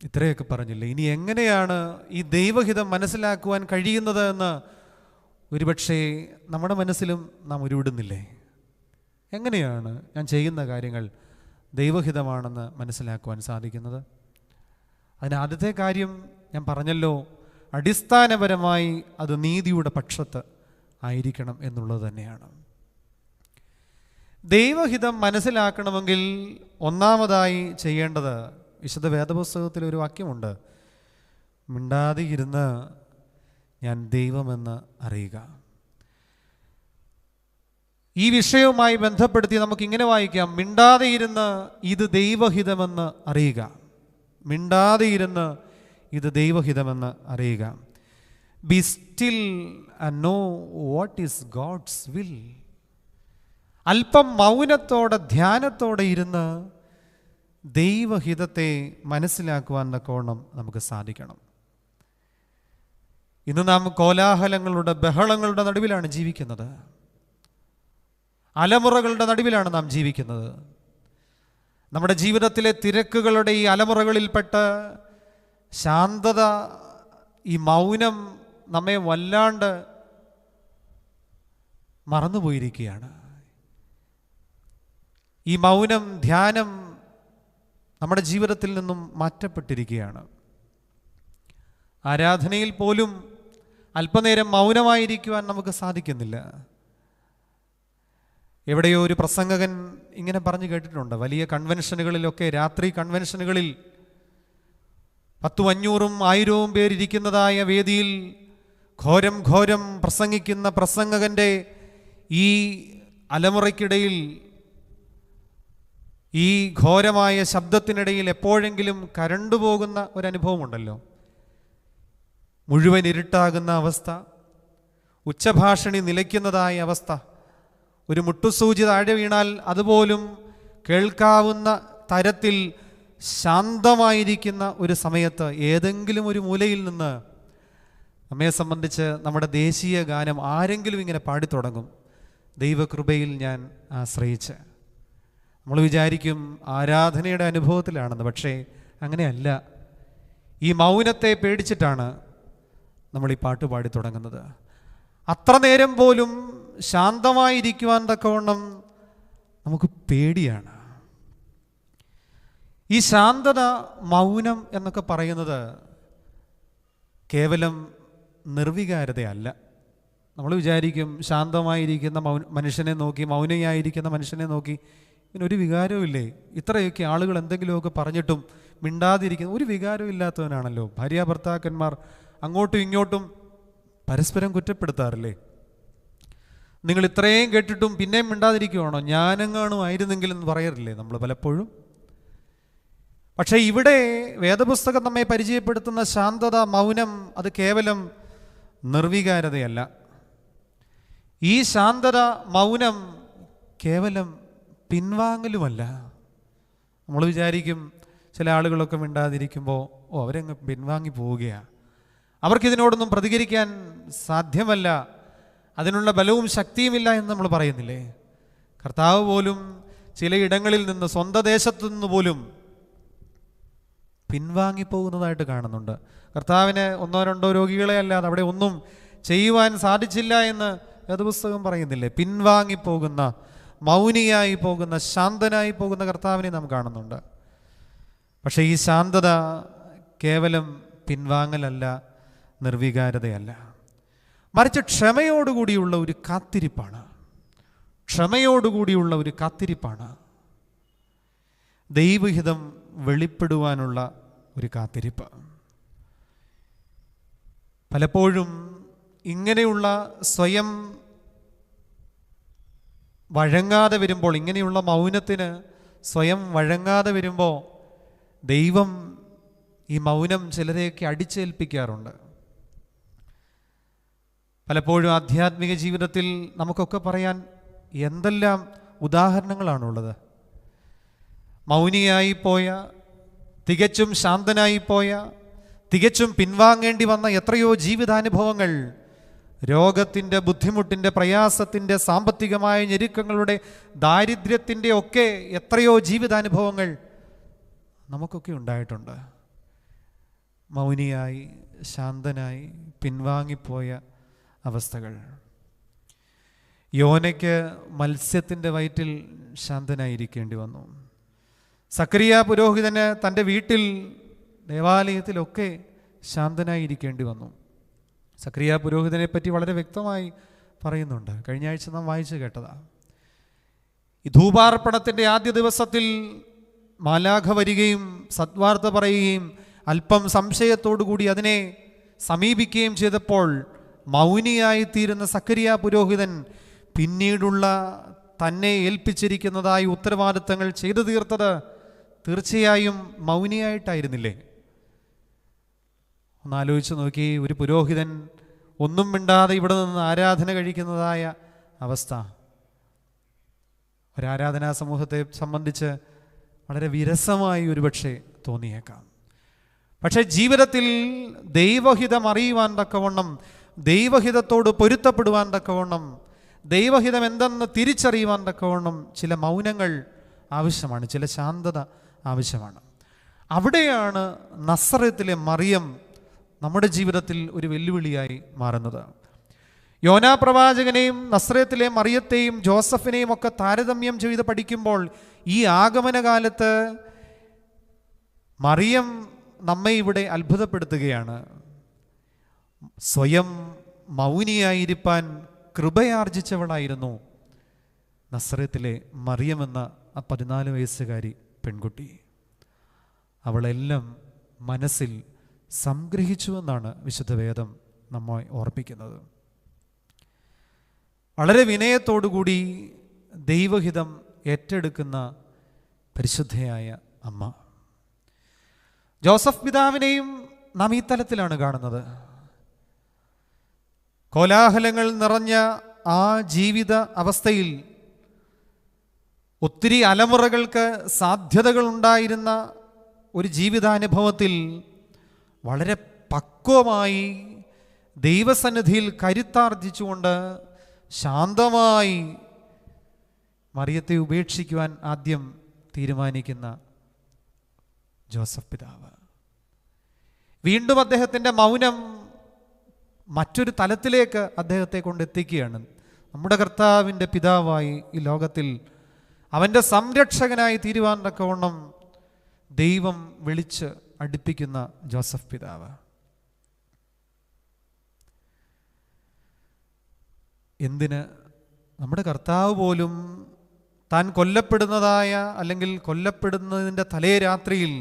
ഇത്രയൊക്കെ പറഞ്ഞില്ലേ, ഇനി എങ്ങനെയാണ് ഈ ദൈവഹിതം മനസ്സിലാക്കുവാൻ കഴിയുന്നത് എന്ന് ഒരുപക്ഷെ നമ്മുടെ മനസ്സിലും നാം ഉരുവിടുന്നില്ലേ? എങ്ങനെയാണ് ഞാൻ ചെയ്യുന്ന കാര്യങ്ങൾ ദൈവഹിതമാണെന്ന് മനസ്സിലാക്കുവാൻ സാധിക്കുന്നത്? അതിന് ആദ്യത്തെ കാര്യം ഞാൻ പറഞ്ഞല്ലോ, അടിസ്ഥാനപരമായി അത് നീതിയുടെ പക്ഷത്ത് ആയിരിക്കണം എന്നുള്ളത് തന്നെയാണ്. ദൈവഹിതം മനസ്സിലാക്കണമെങ്കിൽ ഒന്നാമതായി ചെയ്യേണ്ടത്, വിശുദ്ധ വേദപുസ്തകത്തിൽ ഒരു വാക്യമുണ്ട്, മിണ്ടാതെ ഇരുന്ന് ഞാൻ ദൈവമെന്ന് അറിയുക. ഈ വിഷയവുമായി ബന്ധപ്പെടുത്തി നമുക്കിങ്ങനെ വായിക്കാം, മിണ്ടാതെ ഇരുന്ന് ഇത് ദൈവഹിതമെന്ന് അറിയുക. മിണ്ടാതെ ഇരുന്ന് ഇത് ദൈവഹിതമെന്ന് അറിയുക. Be still and know what is God's will. അല്പം മൗനത്തോടെ ധ്യാനത്തോടെ ഇരുന്ന് ദൈവഹിതത്തെ മനസ്സിലാക്കുവാൻ തക്കവണ്ണം നമുക്ക് സാധിക്കണം. ഇന്ന് നാം കോലാഹലങ്ങളുടെ ബഹളങ്ങളുടെ നടുവിലാണ് ജീവിക്കുന്നത്. അലമുറകളുടെ നടുവിലാണ് നാം ജീവിക്കുന്നത്. നമ്മുടെ ജീവിതത്തിലെ തിരക്കുകളുടെ ഈ അലമുറകളിൽപ്പെട്ട് ശാന്തത, ഈ മൗനം നമ്മെ വല്ലാണ്ട് മറന്നുപോയിരിക്കുകയാണ്. ഈ മൗനം, ധ്യാനം നമ്മുടെ ജീവിതത്തിൽ നിന്നും മാറ്റപ്പെട്ടിരിക്കുകയാണ്. ആരാധനയിൽ പോലും അല്പനേരം മൗനമായിരിക്കുവാൻ നമുക്ക് സാധിക്കുന്നില്ല. എവിടെയോ ഒരു പ്രസംഗകൻ ഇങ്ങനെ പറഞ്ഞു കേട്ടിട്ടുണ്ട്, വലിയ കൺവെൻഷനുകളിലൊക്കെ, രാത്രി കൺവെൻഷനുകളിൽ 500-1000 പേരിരിക്കുന്നതായ വേദിയിൽ ഘോരം ഘോരം പ്രസംഗിക്കുന്ന പ്രസംഗകൻ്റെ ഈ അലമുറയ്ക്കിടയിൽ, ഈ ഘോരമായ ശബ്ദത്തിനിടയിൽ എപ്പോഴെങ്കിലും കരണ്ട് പോകുന്ന ഒരനുഭവമുണ്ടല്ലോ. മുഴുവൻ ഇരുട്ടാകുന്ന അവസ്ഥ, ഉച്ചഭാഷണി നിലയ്ക്കുന്നതായ അവസ്ഥ, ഒരു മുട്ടുസൂചി താഴെ വീണാൽ അതുപോലും കേൾക്കാവുന്ന തരത്തിൽ ശാന്തമായിരിക്കുന്ന ഒരു സമയത്ത് ഏതെങ്കിലും ഒരു മൂലയിൽ നിന്ന് നമ്മെ സംബന്ധിച്ച് നമ്മുടെ ദേശീയ ഗാനം ആരെങ്കിലും ഇങ്ങനെ പാടിത്തുടങ്ങും, ദൈവകൃപയിൽ ഞാൻ ആശ്രയിച്ച്. നമ്മൾ വിചാരിക്കും ആരാധനയുടെ അനുഭവത്തിലാണെന്ന്. പക്ഷേ അങ്ങനെയല്ല. ഈ മൗനത്തെ പേടിച്ചിട്ടാണ് നമ്മൾ ഈ പാട്ട് പാടി തുടങ്ങുന്നത്. അത്ര നേരം പോലും ശാന്തമായിരിക്കുവാൻ തക്കവണ്ണം നമുക്ക് പേടിയാണ്. ഈ ശാന്തത, മൗനം എന്നൊക്കെ പറയുന്നത് കേവലം നിർവികാരതയല്ല. നമ്മൾ വിചാരിക്കും ശാന്തമായിരിക്കുന്ന മനുഷ്യനെ നോക്കി, മൗനയായിരിക്കുന്ന മനുഷ്യനെ നോക്കി ഇതിനൊരു വികാരവും ഇല്ലേ, ഇത്രയൊക്കെ ആളുകൾ എന്തെങ്കിലുമൊക്കെ പറഞ്ഞിട്ടും മിണ്ടാതിരിക്കുന്ന ഒരു വികാരവും ഇല്ലാത്തവനാണല്ലോ. ഭാര്യാഭർത്താക്കന്മാർ അങ്ങോട്ടും ഇങ്ങോട്ടും പരസ്പരം കുറ്റപ്പെടുത്താറില്ലേ? നിങ്ങൾ ഇത്രയും കേട്ടിട്ടും പിന്നെയും മിണ്ടാതിരിക്കുവാണോ, ഞാനെങ്ങാനും ആയിരുന്നെങ്കിലെന്ന് പറയാറില്ലേ നമ്മൾ പലപ്പോഴും? പക്ഷേ ഇവിടെ വേദപുസ്തകം നമ്മെ പരിചയപ്പെടുത്തുന്ന ശാന്തത, മൗനം, അത് കേവലം നിർവികാരതയല്ല. ഈ ശാന്തത, മൗനം കേവലം പിൻവാങ്ങലുമല്ല. നമ്മൾ വിചാരിക്കും ചില ആളുകളൊക്കെ മിണ്ടാതിരിക്കുമ്പോൾ അവരങ്ങ് പിൻവാങ്ങി പോവുകയാണ്, അവർക്കിതിനോടൊന്നും പ്രതികരിക്കാൻ സാധ്യമല്ല, അതിനുള്ള ബലവും ശക്തിയുമില്ല എന്ന് നമ്മൾ പറയുന്നില്ലേ? കർത്താവ് പോലും ചിലയിടങ്ങളിൽ നിന്ന്, സ്വന്തം ദേശത്തു നിന്ന് പോലും പിൻവാങ്ങിപ്പോകുന്നതായിട്ട് കാണുന്നുണ്ട്. കർത്താവിന് 1-2 രോഗികളെ അല്ലാതെ അവിടെ ഒന്നും ചെയ്യുവാൻ സാധിച്ചില്ല എന്ന് വേദപുസ്തകം പറയുന്നില്ലേ? പിൻവാങ്ങിപ്പോകുന്ന, മൗനിയായി പോകുന്ന, ശാന്തനായി പോകുന്ന കർത്താവിനെ നാം കാണുന്നുണ്ട്. പക്ഷേ ഈ ശാന്തത കേവലം പിൻവാങ്ങലല്ല, നിർവികാരതയല്ല, മറിച്ച് ക്ഷമയോടുകൂടിയുള്ള ഒരു കാത്തിരിപ്പാണ്. ക്ഷമയോടുകൂടിയുള്ള ഒരു കാത്തിരിപ്പാണ്. ദൈവഹിതം വെളിപ്പെടുവാനുള്ള ഒരു കാത്തിരിപ്പ്. പലപ്പോഴും ഇങ്ങനെയുള്ള സ്വയം വഴങ്ങാതെ വരുമ്പോൾ, ഇങ്ങനെയുള്ള മൗനത്തിന് സ്വയം വഴങ്ങാതെ വരുമ്പോൾ ദൈവം ഈ മൗനം ചിലരെയൊക്കെ അടിച്ചേൽപ്പിക്കാറുണ്ട്. പലപ്പോഴും ആധ്യാത്മിക ജീവിതത്തിൽ നമുക്കൊക്കെ പറയാൻ എന്തെല്ലാം ഉദാഹരണങ്ങളാണുള്ളത്. മൗനിയായിപ്പോയ, തികച്ചും ശാന്തനായിപ്പോയ, തികച്ചും പിൻവാങ്ങേണ്ടി വന്ന എത്രയോ ജീവിതാനുഭവങ്ങൾ, രോഗത്തിൻ്റെ, ബുദ്ധിമുട്ടിൻ്റെ, പ്രയാസത്തിൻ്റെ, സാമ്പത്തികമായ ഞെരുക്കങ്ങളുടെ, ദാരിദ്ര്യത്തിൻ്റെ ഒക്കെ എത്രയോ ജീവിതാനുഭവങ്ങൾ നമുക്കൊക്കെ ഉണ്ടായിട്ടുണ്ട്. മൗനിയായി, ശാന്തനായി, പിൻവാങ്ങിപ്പോയ അവസ്ഥകൾ. യോനയ്ക്ക് മത്സ്യത്തിൻ്റെ വയറ്റിൽ ശാന്തനായിരിക്കേണ്ടി വന്നു. സക്കറിയ പുരോഹിതന് തൻ്റെ വീട്ടിൽ, ദേവാലയത്തിലൊക്കെ ശാന്തനായിരിക്കേണ്ടി വന്നു. സക്കറിയ പുരോഹിതനെ പറ്റി വളരെ വ്യക്തമായി പറയുന്നുണ്ട്. കഴിഞ്ഞ ആഴ്ച നാം വായിച്ചു കേട്ടതാണ്. ഈ ധൂപാർപ്പണത്തിൻ്റെ ആദ്യ ദിവസത്തിൽ മാലാഖ വരികയും സദ്വാർത്ത പറയുകയും അല്പം സംശയത്തോടുകൂടി അതിനെ സമീപിക്കുകയും ചെയ്തപ്പോൾ മൗനിയായിത്തീരുന്ന സക്കറിയ പുരോഹിതൻ പിന്നീടുള്ള തന്നെ ഏൽപ്പിച്ചിരിക്കുന്നതായ ഉത്തരവാദിത്തങ്ങൾ ചെയ്തു തീർത്തത് തീർച്ചയായും മൗനിയായിട്ടായിരുന്നില്ലേ? ഒന്നാലോചിച്ച് നോക്കി, ഒരു പുരോഹിതൻ ഒന്നും മിണ്ടാതെ ഇവിടെ നിന്ന് ആരാധന കഴിക്കുന്നതായ അവസ്ഥ ഒരാരാധനാ സമൂഹത്തെ സംബന്ധിച്ച് വളരെ വിരസമായി ഒരുപക്ഷെ തോന്നിയേക്കാം. പക്ഷെ ജീവിതത്തിൽ ദൈവഹിതം അറിയുവാൻ തക്കവണ്ണം, ദൈവഹിതത്തോട് പൊരുത്തപ്പെടുവാൻ തക്കവണ്ണം, ദൈവഹിതം എന്തെന്ന് തിരിച്ചറിയുവാൻ തക്കവണ്ണം ചില മൗനങ്ങൾ ആവശ്യമാണ്, ചില ശാന്തത ആവശ്യമാണ്. അവിടെയാണ് നസറത്തിലെ മറിയം നമ്മുടെ ജീവിതത്തിൽ ഒരു വെല്ലുവിളിയായി മാറുന്നത്. യോനാ പ്രവാചകനെയും നസ്രത്തിലെ മറിയത്തെയും ജോസഫിനെയും ഒക്കെ താരതമ്യം ചെയ്ത് പഠിക്കുമ്പോൾ ഈ ആഗമനകാലത്ത് മറിയം നമ്മെ ഇവിടെ അത്ഭുതപ്പെടുത്തുകയാണ്. സ്വയം മൗനിയായിരിക്കാൻ കൃപയാർജിച്ചവളായിരുന്നു നസ്രത്തിലെ മറിയം എന്ന ആ 14 വയസ്സുകാരി പെൺകുട്ടി. അവളെല്ലാം മനസ്സിൽ സംഗ്രഹിച്ചുവെന്നാണ് വിശുദ്ധ വേദം നമ്മെ ഓർപ്പിക്കുന്നത്. വളരെ വിനയത്തോടുകൂടി ദൈവഹിതം ഏറ്റെടുക്കുന്ന പരിശുദ്ധയായ അമ്മ. ജോസഫ് പിതാവിനെയും നാം ഈ തലത്തിലാണ് കാണുന്നത്. കോലാഹലങ്ങൾ നിറഞ്ഞ ആ ജീവിത അവസ്ഥയിൽ ഒത്തിരി അലമുറകൾക്ക് സാധ്യതകൾ ഉണ്ടായിരുന്ന ഒരു ജീവിതാനുഭവത്തിൽ വളരെ പക്വമായി ദൈവസന്നിധിയിൽ കരുത്താർജിച്ചുകൊണ്ട് ശാന്തമായി മറിയത്തെ ഉപേക്ഷിക്കുവാൻ ആദ്യം തീരുമാനിക്കുന്ന ജോസഫ് പിതാവ്. വീണ്ടും അദ്ദേഹത്തിൻ്റെ മൗനം മറ്റൊരു തലത്തിലേക്ക് അദ്ദേഹത്തെ കൊണ്ടെത്തിക്കുകയാണ്. നമ്മുടെ കർത്താവിൻ്റെ പിതാവായി ഈ ലോകത്തിൽ അവൻ്റെ സംരക്ഷകനായി തീരുവാൻ തക്കവണ്ണം ദൈവം വിളിച്ച് അടുപ്പിക്കുന്ന ജോസഫ് പിതാവ്. എന്തിന്? നമ്മുടെ കർത്താവ് പോലും താൻ കൊല്ലപ്പെടുന്നതായ അല്ലെങ്കിൽ കൊല്ലപ്പെടുന്നതിൻ്റെ തലേ രാത്രിയിൽ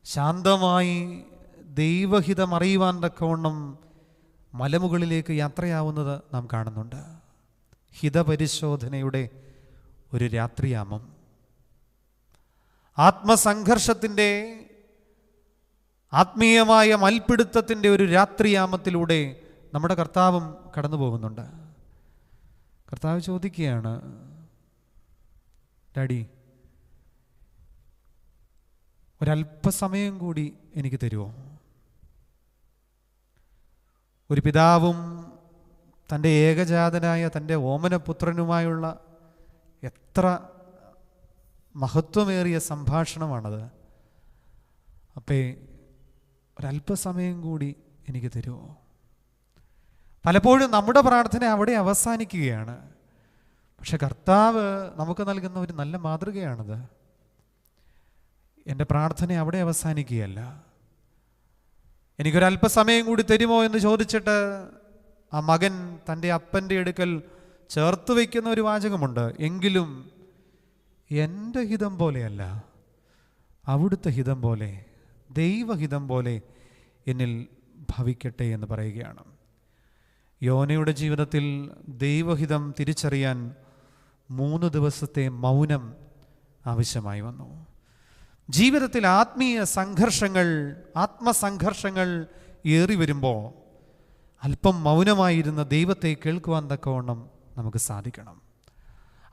ശാന്തമായി ദൈവഹിതം അറിയുവാൻ തക്കവണ്ണം മലമുകളിലേക്ക് യാത്രയാവുന്നത് നാം കാണുന്നുണ്ട്. ഹിതപരിശോധനയുടെ ഒരു രാത്രിയാമം, ആത്മസംഘർഷത്തിൻ്റെ ആത്മീയമായ മൽപ്പിടുത്തത്തിൻ്റെ ഒരു രാത്രിയാമത്തിലൂടെ നമ്മുടെ കർത്താവും കടന്നു പോകുന്നുണ്ട്. കർത്താവ് ചോദിക്കുകയാണ്, ഡാഡി ഒരല്പസമയം കൂടി എനിക്ക് തരുമോ? ഒരു പിതാവും തൻ്റെ ഏകജാതനായ തൻ്റെ ഓമനപുത്രനുമായുള്ള എത്ര മഹത്വമേറിയ സംഭാഷണമാണത്. അപ്പേ ഒരല്പസമയം കൂടി എനിക്ക് തരുമോ? പലപ്പോഴും നമ്മുടെ പ്രാർത്ഥന അവിടെ അവസാനിക്കുകയാണ്. പക്ഷെ കർത്താവ് നമുക്ക് നൽകുന്ന ഒരു നല്ല മാതൃകയാണത്. എൻ്റെ പ്രാർത്ഥന അവിടെ അവസാനിക്കുകയല്ല. എനിക്കൊരല്പസമയം കൂടി തരുമോ എന്ന് ചോദിച്ചിട്ട് ആ മകൻ തൻ്റെ അപ്പൻ്റെ അടുക്കൽ ചേർത്ത് വയ്ക്കുന്ന ഒരു വാചകമുണ്ട്. എങ്കിലും എൻ്റെ ഹിതം പോലെയല്ല, അവിടുത്തെ ഹിതം പോലെ, ദൈവഹിതം പോലെ എന്നിൽ ഭവിക്കട്ടെ എന്ന് പറയുകയാണ്. യോനയുടെ ജീവിതത്തിൽ ദൈവഹിതം തിരിച്ചറിയാൻ 3 ദിവസത്തെ മൗനം ആവശ്യമായി വന്നു. ജീവിതത്തിൽ ആത്മീയ സംഘർഷങ്ങൾ, ആത്മസംഘർഷങ്ങൾ ഏറി വരുമ്പോൾ അല്പം മൗനമായിരുന്ന ദൈവത്തെ കേൾക്കുവാൻ തക്കവണ്ണം നമുക്ക് സാധിക്കണം.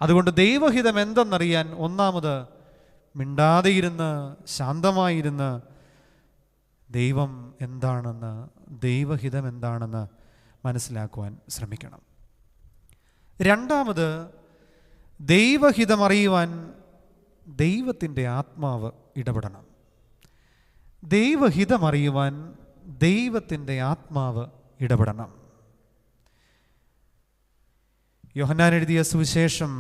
അതുകൊണ്ട് ദൈവഹിതം എന്തെന്നറിയാൻ ഒന്നാമത് മിണ്ടാതെയിരുന്ന് ശാന്തമായിരുന്ന് ദൈവം എന്താണെന്ന്, ദൈവഹിതം എന്താണെന്ന് മനസ്സിലാക്കുവാൻ ശ്രമിക്കണം. രണ്ടാമത് ദൈവഹിതം അറിയുവാൻ ദൈവത്തിൻ്റെ ആത്മാവ് ഇടപെടണം. ദൈവഹിതം അറിയുവാൻ ദൈവത്തിൻ്റെ ആത്മാവ് ഇടപെടണം. യോഹന്നാൻ എഴുതിയ സുവിശേഷം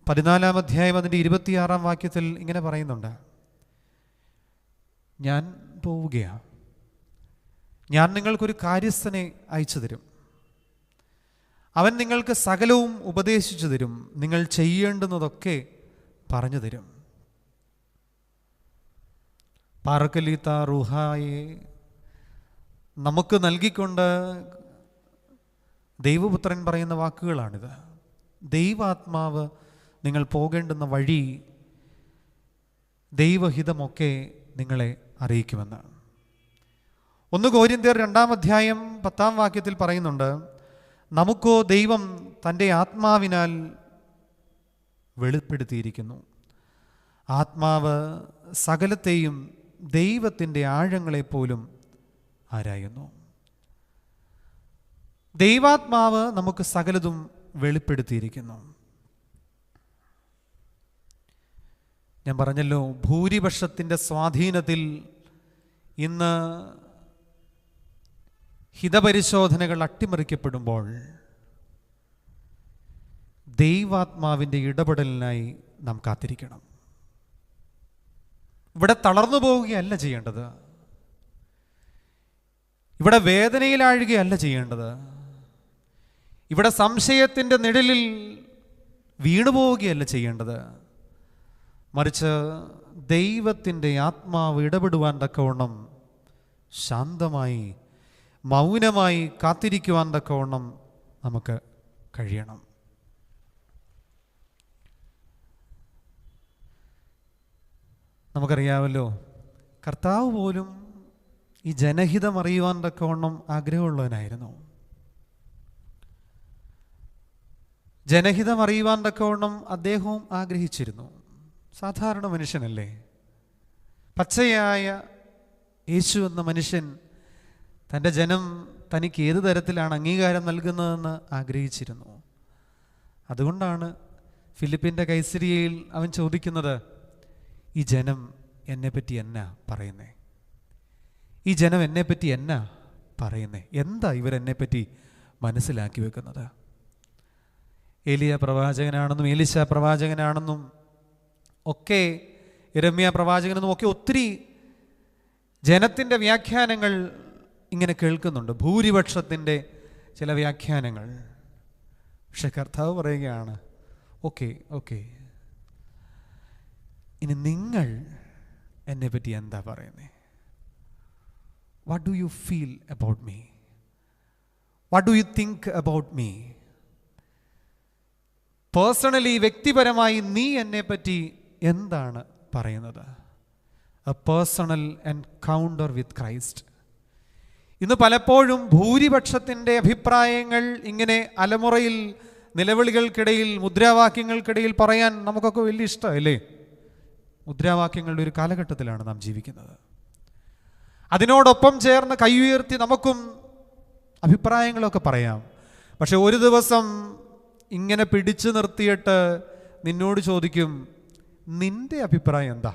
14-ാം അധ്യായം അതിൻ്റെ 26-ാം വാക്യത്തിൽ ഇങ്ങനെ പറയുന്നുണ്ട്, ഞാൻ പോവുകയാണ്, ഞാൻ നിങ്ങൾക്കൊരു കാര്യസ്ഥനെ അയച്ചു തരും, അവൻ നിങ്ങൾക്ക് സകലവും ഉപദേശിച്ചു തരും, നിങ്ങൾ ചെയ്യേണ്ടുന്നതൊക്കെ പറഞ്ഞു തരും. പാറക്കലീത്ത റൂഹായെ നമുക്ക് നൽകിക്കൊണ്ട് ദൈവപുത്രൻ പറയുന്ന വാക്കുകളാണിത്. ദൈവാത്മാവ് നിങ്ങൾ പോകേണ്ടുന്ന വഴി, ദൈവഹിതമൊക്കെ നിങ്ങളെ അറിയിക്കുമെന്നാണ്. 1 കൊരിന്ത്യർ 2-ാം അധ്യായം 10-ാം വാക്യത്തിൽ പറയുന്നുണ്ട്, നമുക്കോ ദൈവം തൻ്റെ ആത്മാവിനാൽ വെളിപ്പെടുത്തിയിരിക്കുന്നു. ആത്മാവ് സകലത്തെയും ദൈവത്തിൻ്റെ ആഴങ്ങളെപ്പോലും ആരായുന്നു. ദൈവാത്മാവ് നമുക്ക് സകലതും വെളിപ്പെടുത്തിയിരിക്കുന്നു. ഞാൻ പറഞ്ഞല്ലോ, ഭൂരിപക്ഷത്തിൻ്റെ സ്വാധീനത്തിൽ ഇന്ന് ഹിതപരിശോധനകൾ അട്ടിമറിക്കപ്പെടുമ്പോൾ ദൈവാത്മാവിൻ്റെ ഇടപെടലിനായി നാം കാത്തിരിക്കണം. ഇവിടെ തളർന്നു പോവുകയല്ല ചെയ്യേണ്ടത്, ഇവിടെ വേദനയിലാഴുകയല്ല ചെയ്യേണ്ടത്, ഇവിടെ സംശയത്തിൻ്റെ നിഴലിൽ വീണുപോവുകയല്ല ചെയ്യേണ്ടത്. മറിച്ച് ദൈവത്തിൻ്റെ ആത്മാവ് ഇടപെടുവാൻ തക്കവണ്ണം ശാന്തമായി മൗനമായി കാത്തിരിക്കുവാൻ തക്കവണ്ണം നമുക്ക് കഴിയണം. നമുക്കറിയാമല്ലോ, കർത്താവ് പോലും ഈ ജനഹിതം അറിയുവാൻ തക്കവണ്ണം ആഗ്രഹമുള്ളവനായിരുന്നു. ജനഹിതം അറിയുവാൻ തക്കവണ്ണം അദ്ദേഹവും ആഗ്രഹിച്ചിരുന്നു. സാധാരണ മനുഷ്യനല്ലേ. പച്ചയായ യേശു എന്ന മനുഷ്യൻ തൻ്റെ ജനം തനിക്ക് ഏത് തരത്തിലാണ് അംഗീകാരം നൽകുന്നതെന്ന് ആഗ്രഹിച്ചിരുന്നു. അതുകൊണ്ടാണ് ഫിലിപ്പിൻ്റെ കൈസരിയയിൽ അവൻ ചോദിക്കുന്നത്, ഈ ജനം എന്നെപ്പറ്റി എന്നാ പറയുന്നേ? ഈ ജനം എന്നെപ്പറ്റി എന്നാ പറയുന്നേ? എന്താ ഇവരെന്നെപ്പറ്റി മനസ്സിലാക്കി വെക്കുന്നത്? ഏലിയ പ്രവാചകനാണെന്നും എലീശ പ്രവാചകനാണെന്നും ഒക്കെ യിരെമ്യാ പ്രവാചകനെന്നും ഒക്കെ ഒത്തിരി ജനത്തിൻ്റെ വ്യാഖ്യാനങ്ങൾ ഇങ്ങനെ കേൾക്കുന്നുണ്ട്, ഭൂരിപക്ഷത്തിൻ്റെ ചില വ്യാഖ്യാനങ്ങൾ. പക്ഷെ കർത്താവ് പറയുകയാണ്, ഓക്കെ ഓക്കെ, ഇനി നിങ്ങൾ എന്നെപ്പറ്റി എന്താ പറയുന്നത്? What do you feel about me? What do you think about me? Personally, വ്യക്തിപരമായി നീ എന്നെപ്പറ്റി എന്താണ് പറയുന്നത്? A personal encounter with Christ. ഇന്ന് പലപ്പോഴും ഭൂരിപക്ഷത്തിൻ്റെ അഭിപ്രായങ്ങൾ ഇങ്ങനെ അലമുറയിൽ, നിലവിളികൾക്കിടയിൽ, മുദ്രാവാക്യങ്ങൾക്കിടയിൽ പറയാൻ നമുക്കൊക്കെ വലിയ ഇഷ്ടമല്ലേ? മുദ്രാവാക്യങ്ങളുടെ ഒരു കാലഘട്ടത്തിലാണ് നാം ജീവിക്കുന്നത്. അതിനോടൊപ്പം ചേർന്ന് കൈ ഉയർത്തി നമുക്കും അഭിപ്രായങ്ങളൊക്കെ പറയാം. പക്ഷെ ഒരു ദിവസം ഇങ്ങനെ പിടിച്ചു നിർത്തിയിട്ട് നിന്നോട് ചോദിക്കും, നിന്റെ അഭിപ്രായം എന്താ?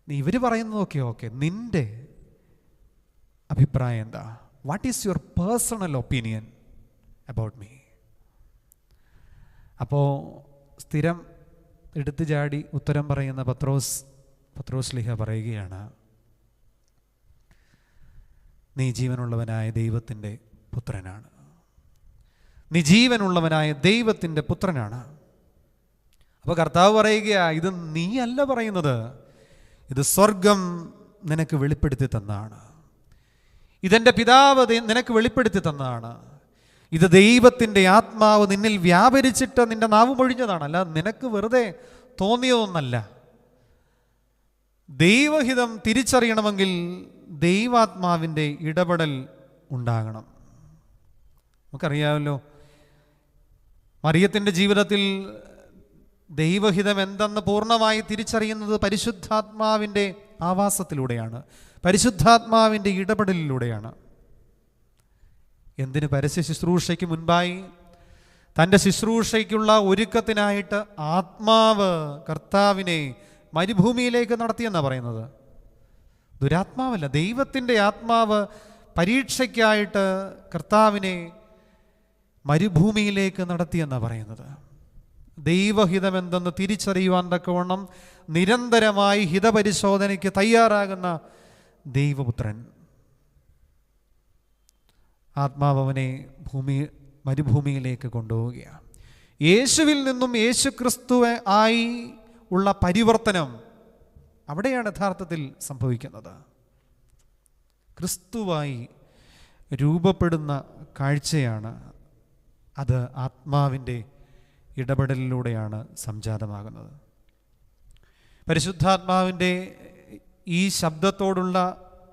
ഇവർ പറയുന്നതൊക്കെ ഓക്കെ, നിന്റെ അഭിപ്രായം എന്താ? What is your personal opinion about me? അപ്പോൾ സ്ഥിരം എടുത്തു ചാടി ഉത്തരം പറയുന്ന പത്രോസ് ലീഹ പറയുകയാണ്, നീ ജീവനുള്ളവനായ ദൈവത്തിൻ്റെ പുത്രനാണ്. നീ ജീവനുള്ളവനായ ദൈവത്തിൻ്റെ പുത്രനാണ്. അപ്പോൾ കർത്താവ് പറയുക, ഇത് നീ അല്ല പറയുന്നത്, ഇത് സ്വർഗം നിനക്ക് വെളിപ്പെടുത്തി തന്നതാണ്. ഇതെൻ്റെ പിതാവ് നിനക്ക് വെളിപ്പെടുത്തി തന്നതാണ്. ഇത് ദൈവത്തിൻ്റെ ആത്മാവ് നിന്നിൽ വ്യാപരിച്ചിട്ട് നിന്റെ നാവ് മൊഴിഞ്ഞതാണ്. അല്ല, നിനക്ക് വെറുതെ തോന്നിയതൊന്നല്ല. ദൈവഹിതം തിരിച്ചറിയണമെങ്കിൽ ദൈവാത്മാവിൻ്റെ ഇടപെടൽ ഉണ്ടാകണം. നമുക്കറിയാമല്ലോ, മറിയത്തിൻ്റെ ജീവിതത്തിൽ ദൈവഹിതം എന്തെന്ന് പൂർണ്ണമായി തിരിച്ചറിയുന്നത് പരിശുദ്ധാത്മാവിൻ്റെ ആവാസത്തിലൂടെയാണ്, പരിശുദ്ധാത്മാവിൻ്റെ ഇടപെടലിലൂടെയാണ്. എന്തിന്? പരസ്യ ശുശ്രൂഷയ്ക്ക് മുൻപായി തൻ്റെ ശുശ്രൂഷയ്ക്കുള്ള ഒരുക്കത്തിനായിട്ട് ആത്മാവ് കർത്താവിനെ മരുഭൂമിയിലേക്ക് നടത്തിയെന്നാണ് പറയുന്നത്. ദുരാത്മാവല്ല, ദൈവത്തിൻ്റെ ആത്മാവ് പരീക്ഷയ്ക്കായിട്ട് കർത്താവിനെ മരുഭൂമിയിലേക്ക് നടത്തിയെന്നാണ് പറയുന്നത്. ദൈവഹിതം എന്തെന്ന് തിരിച്ചറിയുവാൻ തക്കവണ്ണം നിരന്തരമായി ഹിതപരിശോധനയ്ക്ക് തയ്യാറാകുന്ന ദൈവപുത്രൻ. ആത്മാവനെ മരുഭൂമിയിലേക്ക് കൊണ്ടുപോവുകയാണ്. യേശുവിൽ നിന്നും യേശു ക്രിസ്തുവെ ആയി ഉള്ള പരിവർത്തനം അവിടെയാണ് യഥാർത്ഥത്തിൽ സംഭവിക്കുന്നത്. ക്രിസ്തുവായി രൂപപ്പെടുന്ന കാഴ്ചയാണ് അത് ആത്മാവിൻ്റെ ഇടപെടലിലൂടെയാണ് സംജാതമാകുന്നത്. പരിശുദ്ധാത്മാവിൻ്റെ ഈ ശബ്ദത്തോടുള്ള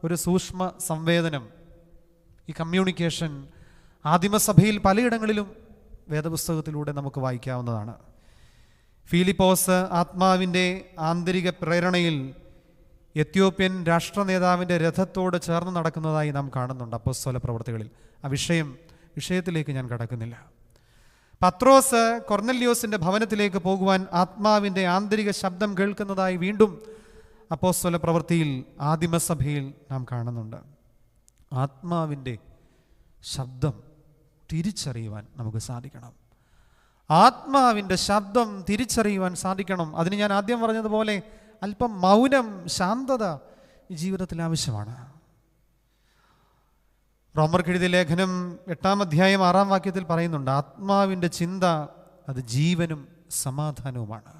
ഒരു സൂക്ഷ്മ സംവേദനം, ഈ കമ്മ്യൂണിക്കേഷൻ ആദിമസഭയിൽ പലയിടങ്ങളിലും വേദപുസ്തകത്തിലൂടെ നമുക്ക് വായിക്കാവുന്നതാണ്. ഫിലിപ്പോസ് ആത്മാവിൻ്റെ ആന്തരിക പ്രേരണയിൽ എത്യോപ്യൻ രാഷ്ട്ര നേതാവിൻ്റെ രഥത്തോട് ചേർന്ന് നടക്കുന്നതായി നാം കാണുന്നുണ്ട് അപ്പോസ്തല പ്രവർത്തികളിൽ. ആ വിഷയത്തിലേക്ക് ഞാൻ കടക്കുന്നില്ല. പത്രോസ് കൊർന്നല്യോസിൻ്റെ ഭവനത്തിലേക്ക് പോകുവാൻ ആത്മാവിൻ്റെ ആന്തരിക ശബ്ദം കേൾക്കുന്നതായി വീണ്ടും അപ്പോസ്തല പ്രവൃത്തിയിൽ ആദിമസഭയിൽ നാം കാണുന്നുണ്ട്. ആത്മാവിൻ്റെ ശബ്ദം തിരിച്ചറിയുവാൻ നമുക്ക് സാധിക്കണം. ആത്മാവിൻ്റെ ശബ്ദം തിരിച്ചറിയുവാൻ സാധിക്കണം. അതിന് ഞാൻ ആദ്യം പറഞ്ഞതുപോലെ അല്പം മൗനം, ശാന്തത ഈ ജീവിതത്തിൽ ആവശ്യമാണ്. റോമർക്കെഴുതിയ ലേഖനം 8-ാം അധ്യായം 6-ാം വാക്യത്തിൽ പറയുന്നുണ്ട്, ആത്മാവിൻ്റെ ചിന്ത അത് ജീവനും സമാധാനവുമാണ്.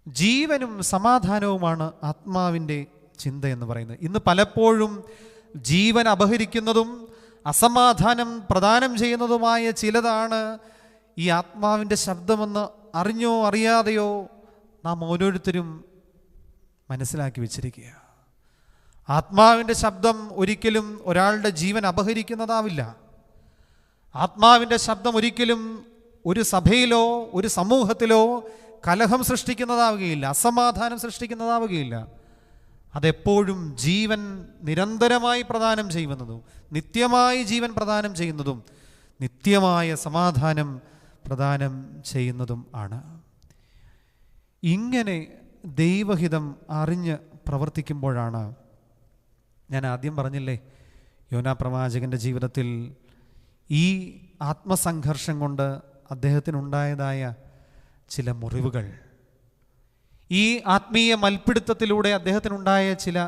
ജീവനും സമാധാനവുമാണ് ആത്മാവിൻ്റെ ചിന്ത എന്ന് പറയുന്നത്. ഇന്ന് പലപ്പോഴും ജീവൻ അപഹരിക്കുന്നതും അസമാധാനം പ്രദാനം ചെയ്യുന്നതുമായ ചിലതാണ് ഈ ആത്മാവിൻ്റെ ശബ്ദമെന്ന് അറിഞ്ഞോ അറിയാതെയോ നാം ഓരോരുത്തരും മനസ്സിലാക്കി വെച്ചിരിക്കുക. ആത്മാവിൻ്റെ ശബ്ദം ഒരിക്കലും ഒരാളുടെ ജീവൻ അപഹരിക്കുന്നതാവില്ല. ആത്മാവിൻ്റെ ശബ്ദം ഒരിക്കലും ഒരു സഭയിലോ ഒരു സമൂഹത്തിലോ കലഹം സൃഷ്ടിക്കുന്നതാവുകയില്ല, അസമാധാനം സൃഷ്ടിക്കുന്നതാവുകയില്ല. അതെപ്പോഴും ജീവൻ നിരന്തരമായി പ്രദാനം ചെയ്യുന്നതും നിത്യമായി ജീവൻ പ്രദാനം ചെയ്യുന്നതും നിത്യമായ സമാധാനം പ്രദാനം ചെയ്യുന്നതും ആണ്. ഇങ്ങനെ ദൈവഹിതം അറിഞ്ഞ് പ്രവർത്തിക്കുമ്പോഴാണ്, ഞാൻ ആദ്യം പറഞ്ഞില്ലേ, യോനാ പ്രവാചകൻ്റെ ജീവിതത്തിൽ ഈ ആത്മസംഘർഷം കൊണ്ട് അദ്ദേഹത്തിനുണ്ടായതായ ചില മുറിവുകൾ, ഈ ആത്മീയ മൽപ്പിടുത്തത്തിലൂടെ അദ്ദേഹത്തിനുണ്ടായ ചില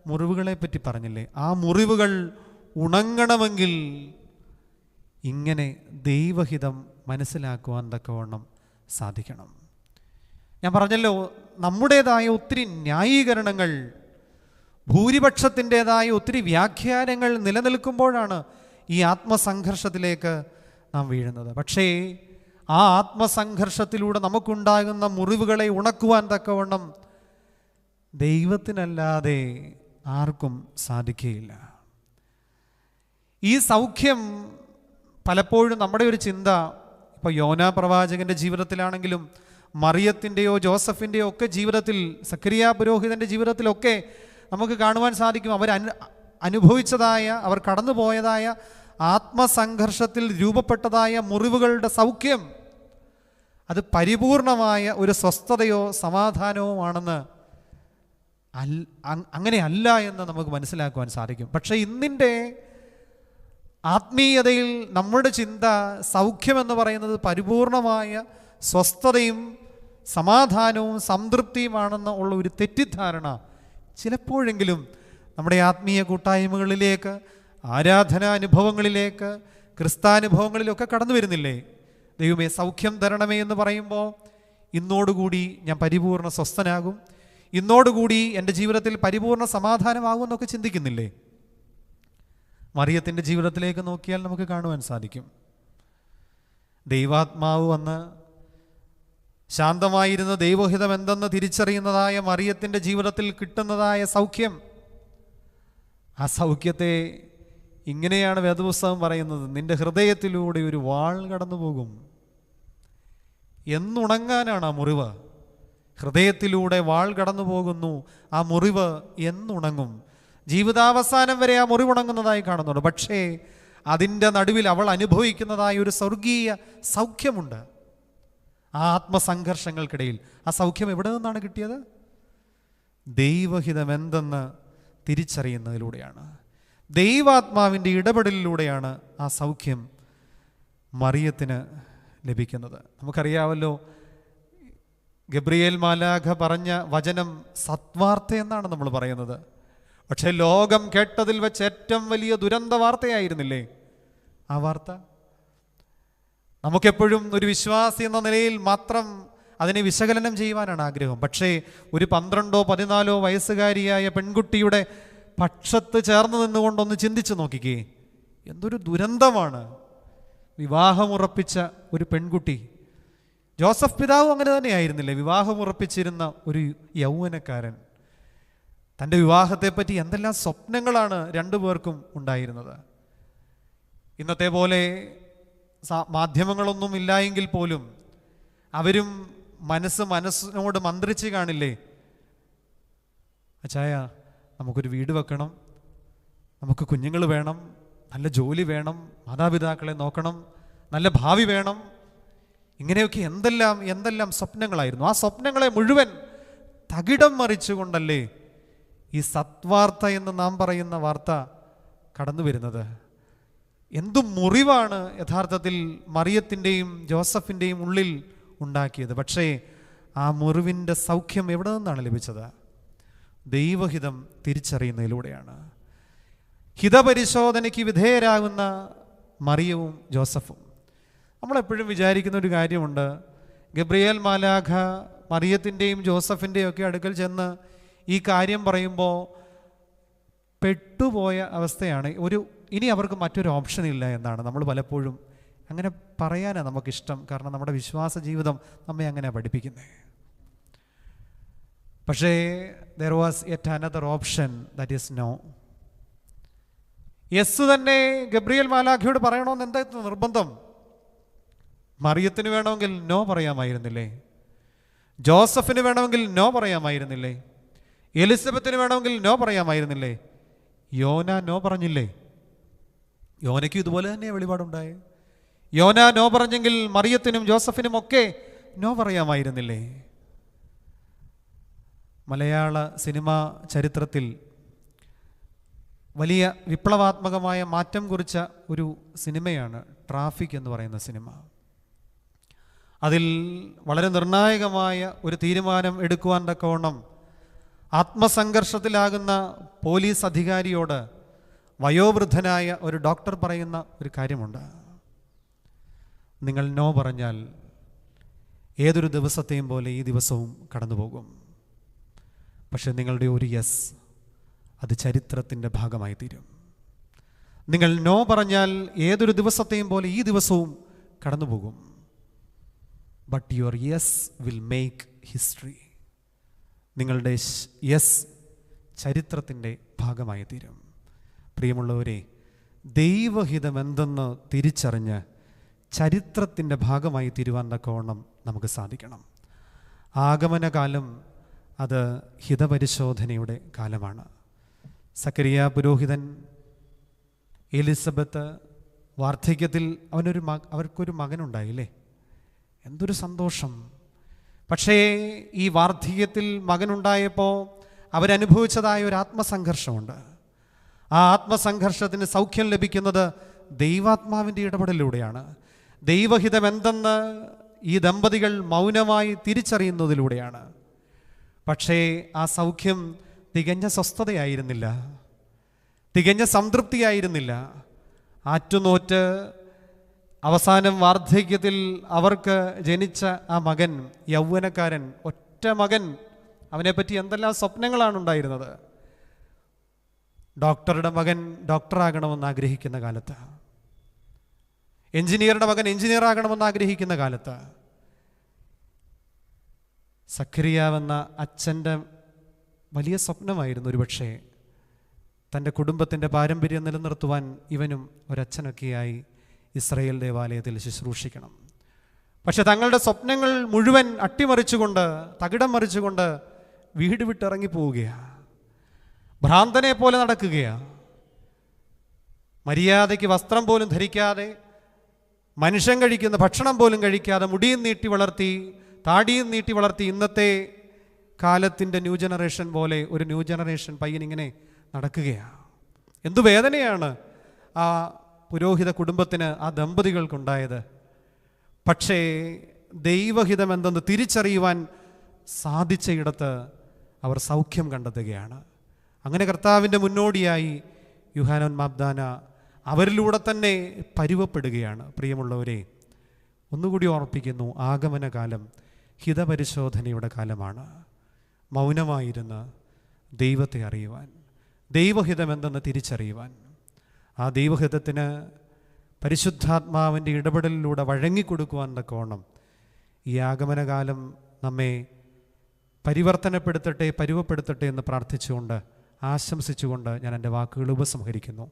മുറിവുകളെ പറ്റി പറഞ്ഞില്ലേ. ആ മുറിവുകൾ ഉണങ്ങണമെങ്കിൽ ഇങ്ങനെ ദൈവഹിതം മനസ്സിലാക്കുവാൻ തക്കവണ്ണം സാധിക്കണം. ഞാൻ പറഞ്ഞല്ലോ, നമ്മുടേതായ ഒത്തിരി ന്യായീകരണങ്ങൾ, ഭൂരിപക്ഷത്തിൻ്റെതായ ഒത്തിരി വ്യാഖ്യാനങ്ങൾ നിലനിൽക്കുമ്പോഴാണ് ഈ ആത്മസംഘർഷത്തിലേക്ക് നാം വീഴുന്നത്. പക്ഷേ ആ ആത്മസംഘർഷത്തിലൂടെ നമുക്കുണ്ടാകുന്ന മുറിവുകളെ ഉണക്കുവാൻ തക്കവണ്ണം ദൈവത്തിനല്ലാതെ ആർക്കും സാധിക്കുകയില്ല. ഈ സൗഖ്യം പലപ്പോഴും നമ്മുടെ ഒരു ചിന്ത, ഇപ്പോൾ യോനാ പ്രവാചകൻ്റെ ജീവിതത്തിലാണെങ്കിലും മറിയത്തിൻ്റെയോ ജോസഫിൻ്റെയോ ഒക്കെ ജീവിതത്തിൽ, സക്കരിയ പുരോഹിതൻ്റെ ജീവിതത്തിലൊക്കെ നമുക്ക് കാണുവാൻ സാധിക്കും. അവർ അനുഭവിച്ചതായ, അവർ കടന്നുപോയതായ ആത്മസംഘർഷത്തിൽ രൂപപ്പെട്ടതായ മുറിവുകളുടെ സൗഖ്യം അത് പരിപൂർണമായ ഒരു സ്വസ്ഥതയോ സമാധാനമോ ആണെന്ന് അങ്ങനെയല്ല എന്ന് നമുക്ക് മനസ്സിലാക്കുവാൻ സാധിക്കും. പക്ഷേ ഇന്നിൻ്റെ ആത്മീയതയിൽ നമ്മുടെ ചിന്ത സൗഖ്യമെന്ന് പറയുന്നത് പരിപൂർണമായ സ്വസ്ഥതയും സമാധാനവും സംതൃപ്തിയുമാണെന്ന് ഉള്ള ഒരു തെറ്റിദ്ധാരണ ചിലപ്പോഴെങ്കിലും നമ്മുടെ ആത്മീയ കൂട്ടായ്മകളിലേക്ക്, ആരാധനാനുഭവങ്ങളിലേക്ക്, ക്രിസ്താനുഭവങ്ങളിലൊക്കെ കടന്നു വരുന്നില്ലേ? ദൈവമേ സൗഖ്യം തരണമേ എന്ന് പറയുമ്പോൾ ഇന്നോടുകൂടി ഞാൻ പരിപൂർണ സ്വസ്ഥനാകും, ഇന്നോടുകൂടി എൻ്റെ ജീവിതത്തിൽ പരിപൂർണ സമാധാനമാകുമെന്നൊക്കെ ചിന്തിക്കുന്നില്ലേ? മറിയത്തിൻ്റെ ജീവിതത്തിലേക്ക് നോക്കിയാൽ നമുക്ക് കാണുവാൻ സാധിക്കും. ദൈവാത്മാവ് വന്ന് ശാന്തമായിരുന്ന ദൈവഹിതം എന്തെന്ന് തിരിച്ചറിയുന്നതായ മറിയത്തിൻ്റെ ജീവിതത്തിൽ കിട്ടുന്നതായ സൗഖ്യം, ആ സൗഖ്യത്തെ ഇങ്ങനെയാണ് വേദപുസ്തകം പറയുന്നത്, നിന്റെ ഹൃദയത്തിലൂടെ ഒരു വാൾ കടന്നു പോകും. എന്നുണങ്ങാനാണ് ആ മുറിവ്? ഹൃദയത്തിലൂടെ വാൾ കടന്നു പോകുന്നു. ആ മുറിവ് എന്നുണങ്ങും? ജീവിതാവസാനം വരെ ആ മുറിവുണങ്ങുന്നതായി കാണുന്നുണ്ട്. പക്ഷേ അതിൻ്റെ നടുവിൽ അവൾ അനുഭവിക്കുന്നതായ ഒരു സ്വർഗീയ സൗഖ്യമുണ്ട്. ആ ആത്മസംഘർഷങ്ങൾക്കിടയിൽ ആ സൗഖ്യം എവിടെ നിന്നാണ് കിട്ടിയത്? ദൈവഹിതം എന്തെന്ന് തിരിച്ചറിയുന്നതിലൂടെയാണ്, ദൈവാത്മാവിൻ്റെ ഇടപെടലിലൂടെയാണ് ആ സൗഖ്യം മറിയത്തിന് ലഭിക്കുന്നത്. നമുക്കറിയാമല്ലോ, ഗബ്രിയേൽ മാലാഖ പറഞ്ഞ വചനം സത്വാർത്ത എന്നാണ് നമ്മൾ പറയുന്നത്. പക്ഷേ ലോകം കേട്ടതിൽ വെച്ച് ഏറ്റവും വലിയ ദുരന്ത വാർത്തയായിരുന്നില്ലേ ആ വാർത്ത? നമുക്കെപ്പോഴും ഒരു വിശ്വാസി എന്ന നിലയിൽ മാത്രം അതിനെ വിശകലനം ചെയ്യുവാനാണ് ആഗ്രഹം. പക്ഷേ ഒരു 12-14 വയസ്സുകാരിയായ പെൺകുട്ടിയുടെ പക്ഷത്ത് ചേർന്ന് നിന്നുകൊണ്ടൊന്ന് ചിന്തിച്ചു നോക്കിക്കേ, എന്തൊരു ദുരന്തമാണ്. വിവാഹമുറപ്പിച്ച ഒരു പെൺകുട്ടി, ജോസഫ് പിതാവും അങ്ങനെ തന്നെയായിരുന്നില്ലേ? വിവാഹമുറപ്പിച്ചിരുന്ന ഒരു യൗവനക്കാരൻ, തൻ്റെ വിവാഹത്തെപ്പറ്റി എന്തെല്ലാം സ്വപ്നങ്ങളാണ് രണ്ടു പേർക്കും ഉണ്ടായിരുന്നത്. ഇന്നത്തെ പോലെ മാധ്യമങ്ങളൊന്നും ഇല്ലായെങ്കിൽ പോലും അവരും മനസ്സിനോട് മന്ത്രിച്ച് കാണില്ലേ, അച്ചായ നമുക്കൊരു വീട് വെക്കണം, നമുക്ക് കുഞ്ഞുങ്ങൾ വേണം, നല്ല ജോലി വേണം, മാതാപിതാക്കളെ നോക്കണം, നല്ല ഭാവി വേണം. ഇങ്ങനെയൊക്കെ എന്തെല്ലാം സ്വപ്നങ്ങളായിരുന്നു. ആ സ്വപ്നങ്ങളെ മുഴുവൻ തകിടം മറിച്ചുകൊണ്ടല്ലേ ഈ സത്വാർത്ത എന്ന് നാം പറയുന്ന വാർത്ത കടന്നു വരുന്നത്. എന്തു മുറിവാണ് യഥാർത്ഥത്തിൽ മറിയത്തിൻ്റെയും ജോസഫിൻ്റെയും ഉള്ളിൽ ഉണ്ടാക്കിയത്. പക്ഷേ ആ മുറിവിൻ്റെ സൗഖ്യം എവിടെ നിന്നാണ് ലഭിച്ചത്? ദൈവഹിതം തിരിച്ചറിയുന്നതിലൂടെയാണ്. ഹിതപരിശോധനയ്ക്ക് വിധേയരാകുന്ന മറിയവും ജോസഫും. നമ്മളെപ്പോഴും വിചാരിക്കുന്ന ഒരു കാര്യമുണ്ട്, ഗബ്രിയേൽ മാലാഖ മറിയത്തിൻ്റെയും ജോസഫിൻ്റെയും ഒക്കെ അടുക്കൽ ചെന്ന് ഈ കാര്യം പറയുമ്പോൾ പെട്ടുപോയ അവസ്ഥയാണ്. ഇനി അവർക്ക് മറ്റൊരു ഓപ്ഷൻ ഇല്ല എന്നാണ് നമ്മൾ പലപ്പോഴും അങ്ങനെ പറയാനാണ് നമുക്കിഷ്ടം. കാരണം നമ്മുടെ വിശ്വാസ ജീവിതം നമ്മെ അങ്ങനെ പഠിപ്പിക്കുന്നത്. പക്ഷേ there was yet another option, that is no. Yes തന്നെ ഗബ്രിയേൽ മാലാഖയോട് പറയണമെന്ന് എന്തായിരുന്നു നിർബന്ധം? മറിയത്തിന് വേണമെങ്കിൽ നോ പറയാമായിരുന്നില്ലേ? ജോസഫിന് വേണമെങ്കിൽ നോ പറയാമായിരുന്നില്ലേ? എലിസബത്തിന് വേണമെങ്കിൽ നോ പറയാമായിരുന്നില്ലേ? യോന നോ പറഞ്ഞില്ലേ? യോനയ്ക്കും ഇതുപോലെ തന്നെ വെളിപാടുണ്ടായേ. യോന നോ പറഞ്ഞെങ്കിൽ മറിയത്തിനും ജോസഫിനും ഒക്കെ നോ പറയാമായിരുന്നില്ലേ? മലയാള സിനിമാ ചരിത്രത്തിൽ വലിയ വിപ്ലവാത്മകമായ മാറ്റം കുറിച്ച ഒരു സിനിമയാണ് ട്രാഫിക് എന്ന് പറയുന്ന സിനിമ. അതിൽ വളരെ നിർണായകമായ ഒരു തീരുമാനം എടുക്കുവാൻ തക്കവണ്ണം ആത്മസംഘർഷത്തിലാകുന്ന പോലീസ് അധികാരിയോട് വയോവൃദ്ധനായ ഒരു ഡോക്ടർ പറയുന്ന ഒരു കാര്യമുണ്ട്. നിങ്ങൾ നോ പറഞ്ഞാൽ ഏതൊരു ദിവസത്തെയും പോലെ ഈ ദിവസവും കടന്നു പോകും. പക്ഷെ നിങ്ങളുടെ ഒരു യെസ് അത് ചരിത്രത്തിൻ്റെ ഭാഗമായി തീരും. നിങ്ങൾ നോ പറഞ്ഞാൽ ഏതൊരു ദിവസത്തെയും പോലെ ഈ ദിവസവും കടന്നു പോകും. But your yes will make history. നിങ്ങളുടെ യെസ് ചരിത്രത്തിൻ്റെ ഭാഗമായി തീരും. പ്രിയമുള്ളവരെ, ദൈവഹിതം എന്തെന്ന് തിരിച്ചറിഞ്ഞ് ചരിത്രത്തിൻ്റെ ഭാഗമായി തീരുവാൻ തക്കവണ്ണം നമുക്ക് സാധിക്കണം. ആഗമനകാലം അത് ഹിതപരിശോധനയുടെ കാലമാണ്. സക്കരിയ പുരോഹിതൻ, എലിസബത്ത് വാർദ്ധക്യത്തിൽ അവർക്കൊരു മകനുണ്ടായില്ലേ? എന്തൊരു സന്തോഷം! പക്ഷേ ഈ വാർദ്ധക്യത്തിൽ മകനുണ്ടായപ്പോൾ അവരനുഭവിച്ചതായ ഒരു ആത്മസംഘർഷമുണ്ട്. ആ ആത്മസംഘർഷത്തിന് സൗഖ്യം ലഭിക്കുന്നത് ദൈവാത്മാവിൻ്റെ ഇടപെടലിലൂടെയാണ്. ദൈവഹിതം എന്തെന്ന് ഈ ദമ്പതികൾ മൗനമായി തിരിച്ചറിയുന്നതിലൂടെയാണ്. പക്ഷേ ആ സൗഖ്യം തികഞ്ഞ സ്വസ്ഥതയായിരുന്നില്ല, തികഞ്ഞ സംതൃപ്തിയായിരുന്നില്ല. ആറ്റുനോറ്റ് അവസാനം വാർദ്ധക്യത്തിൽ അവർക്ക് ജനിച്ച ആ മകൻ, യൗവനക്കാരൻ, ഒറ്റ മകൻ, അവനെപ്പറ്റി എന്തെല്ലാം സ്വപ്നങ്ങളാണ് ഉണ്ടായിരുന്നത്. ഡോക്ടറുടെ മകൻ ഡോക്ടറാകണമെന്ന് ആഗ്രഹിക്കുന്ന കാലത്ത്, എഞ്ചിനീയറുടെ മകൻ എഞ്ചിനീയറാകണമെന്ന് ആഗ്രഹിക്കുന്ന കാലത്ത്, സക്കരിയാവെന്ന അച്ഛൻ്റെ വലിയ സ്വപ്നമായിരുന്നു ഒരുപക്ഷെ തൻ്റെ കുടുംബത്തിൻ്റെ പാരമ്പര്യം നിലനിർത്തുവാൻ ഇവനും ഒരച്ഛനൊക്കെയായി ഇസ്രായേൽ ദേവാലയത്തിൽ ശുശ്രൂഷിക്കണം. പക്ഷെ തങ്ങളുടെ സ്വപ്നങ്ങൾ മുഴുവൻ അട്ടിമറിച്ചുകൊണ്ട്, തകിടം മറിച്ചുകൊണ്ട് വീട് വിട്ടിറങ്ങിപ്പോവുകയാണ്. ഭ്രാന്തനെ പോലെ നടക്കുകയാണ്. മര്യാദയ്ക്ക് വസ്ത്രം പോലും ധരിക്കാതെ, മനുഷ്യൻ കഴിക്കുന്ന ഭക്ഷണം പോലും കഴിക്കാതെ, മുടിയും നീട്ടി വളർത്തി, താടിയും നീട്ടി വളർത്തി, ഇന്നത്തെ കാലത്തിൻ്റെ ന്യൂ ജനറേഷൻ പോലെ ഒരു ന്യൂ ജനറേഷൻ പയ്യനിങ്ങനെ നടക്കുകയാണ്. എന്തു വേദനയാണ് ആ പുരോഹിത കുടുംബത്തിന്, ആ ദമ്പതികൾക്കുണ്ടായത്. പക്ഷേ ദൈവഹിതം എന്തെന്ന് തിരിച്ചറിയുവാൻ സാധിച്ചയിടത്ത് അവർ സൗഖ്യം കണ്ടെത്തുകയാണ്. അങ്ങനെ കർത്താവിൻ്റെ മുന്നോടിയായി യുഹാനോൻ മാബ്ദാന അവരിലൂടെ തന്നെ പരുവപ്പെടുകയാണ്. പ്രിയമുള്ളവരെ, ഒന്നുകൂടി ഓർപ്പിക്കുന്നു, ആഗമനകാലം ഹിതപരിശോധനയുടെ കാലമാണ്. മൗനമായിരുന്ന് ദൈവത്തെ അറിയുവാൻ, ദൈവഹിതം എന്തെന്ന് തിരിച്ചറിയുവാൻ, ആ ദൈവഹിതത്തിന് പരിശുദ്ധാത്മാവിൻ്റെ ഇടപെടലിലൂടെ വഴങ്ങിക്കൊടുക്കുവാൻ തക്കവണ്ണം ഈ ആഗമനകാലം നമ്മെ പരിവർത്തനപ്പെടുത്തട്ടെ, പരുവപ്പെടുത്തട്ടെ എന്ന് പ്രാർത്ഥിച്ചുകൊണ്ട്, ആശംസിച്ചുകൊണ്ട് ഞാൻ എൻ്റെ വാക്കുകൾ ഉപസംഹരിക്കുന്നു.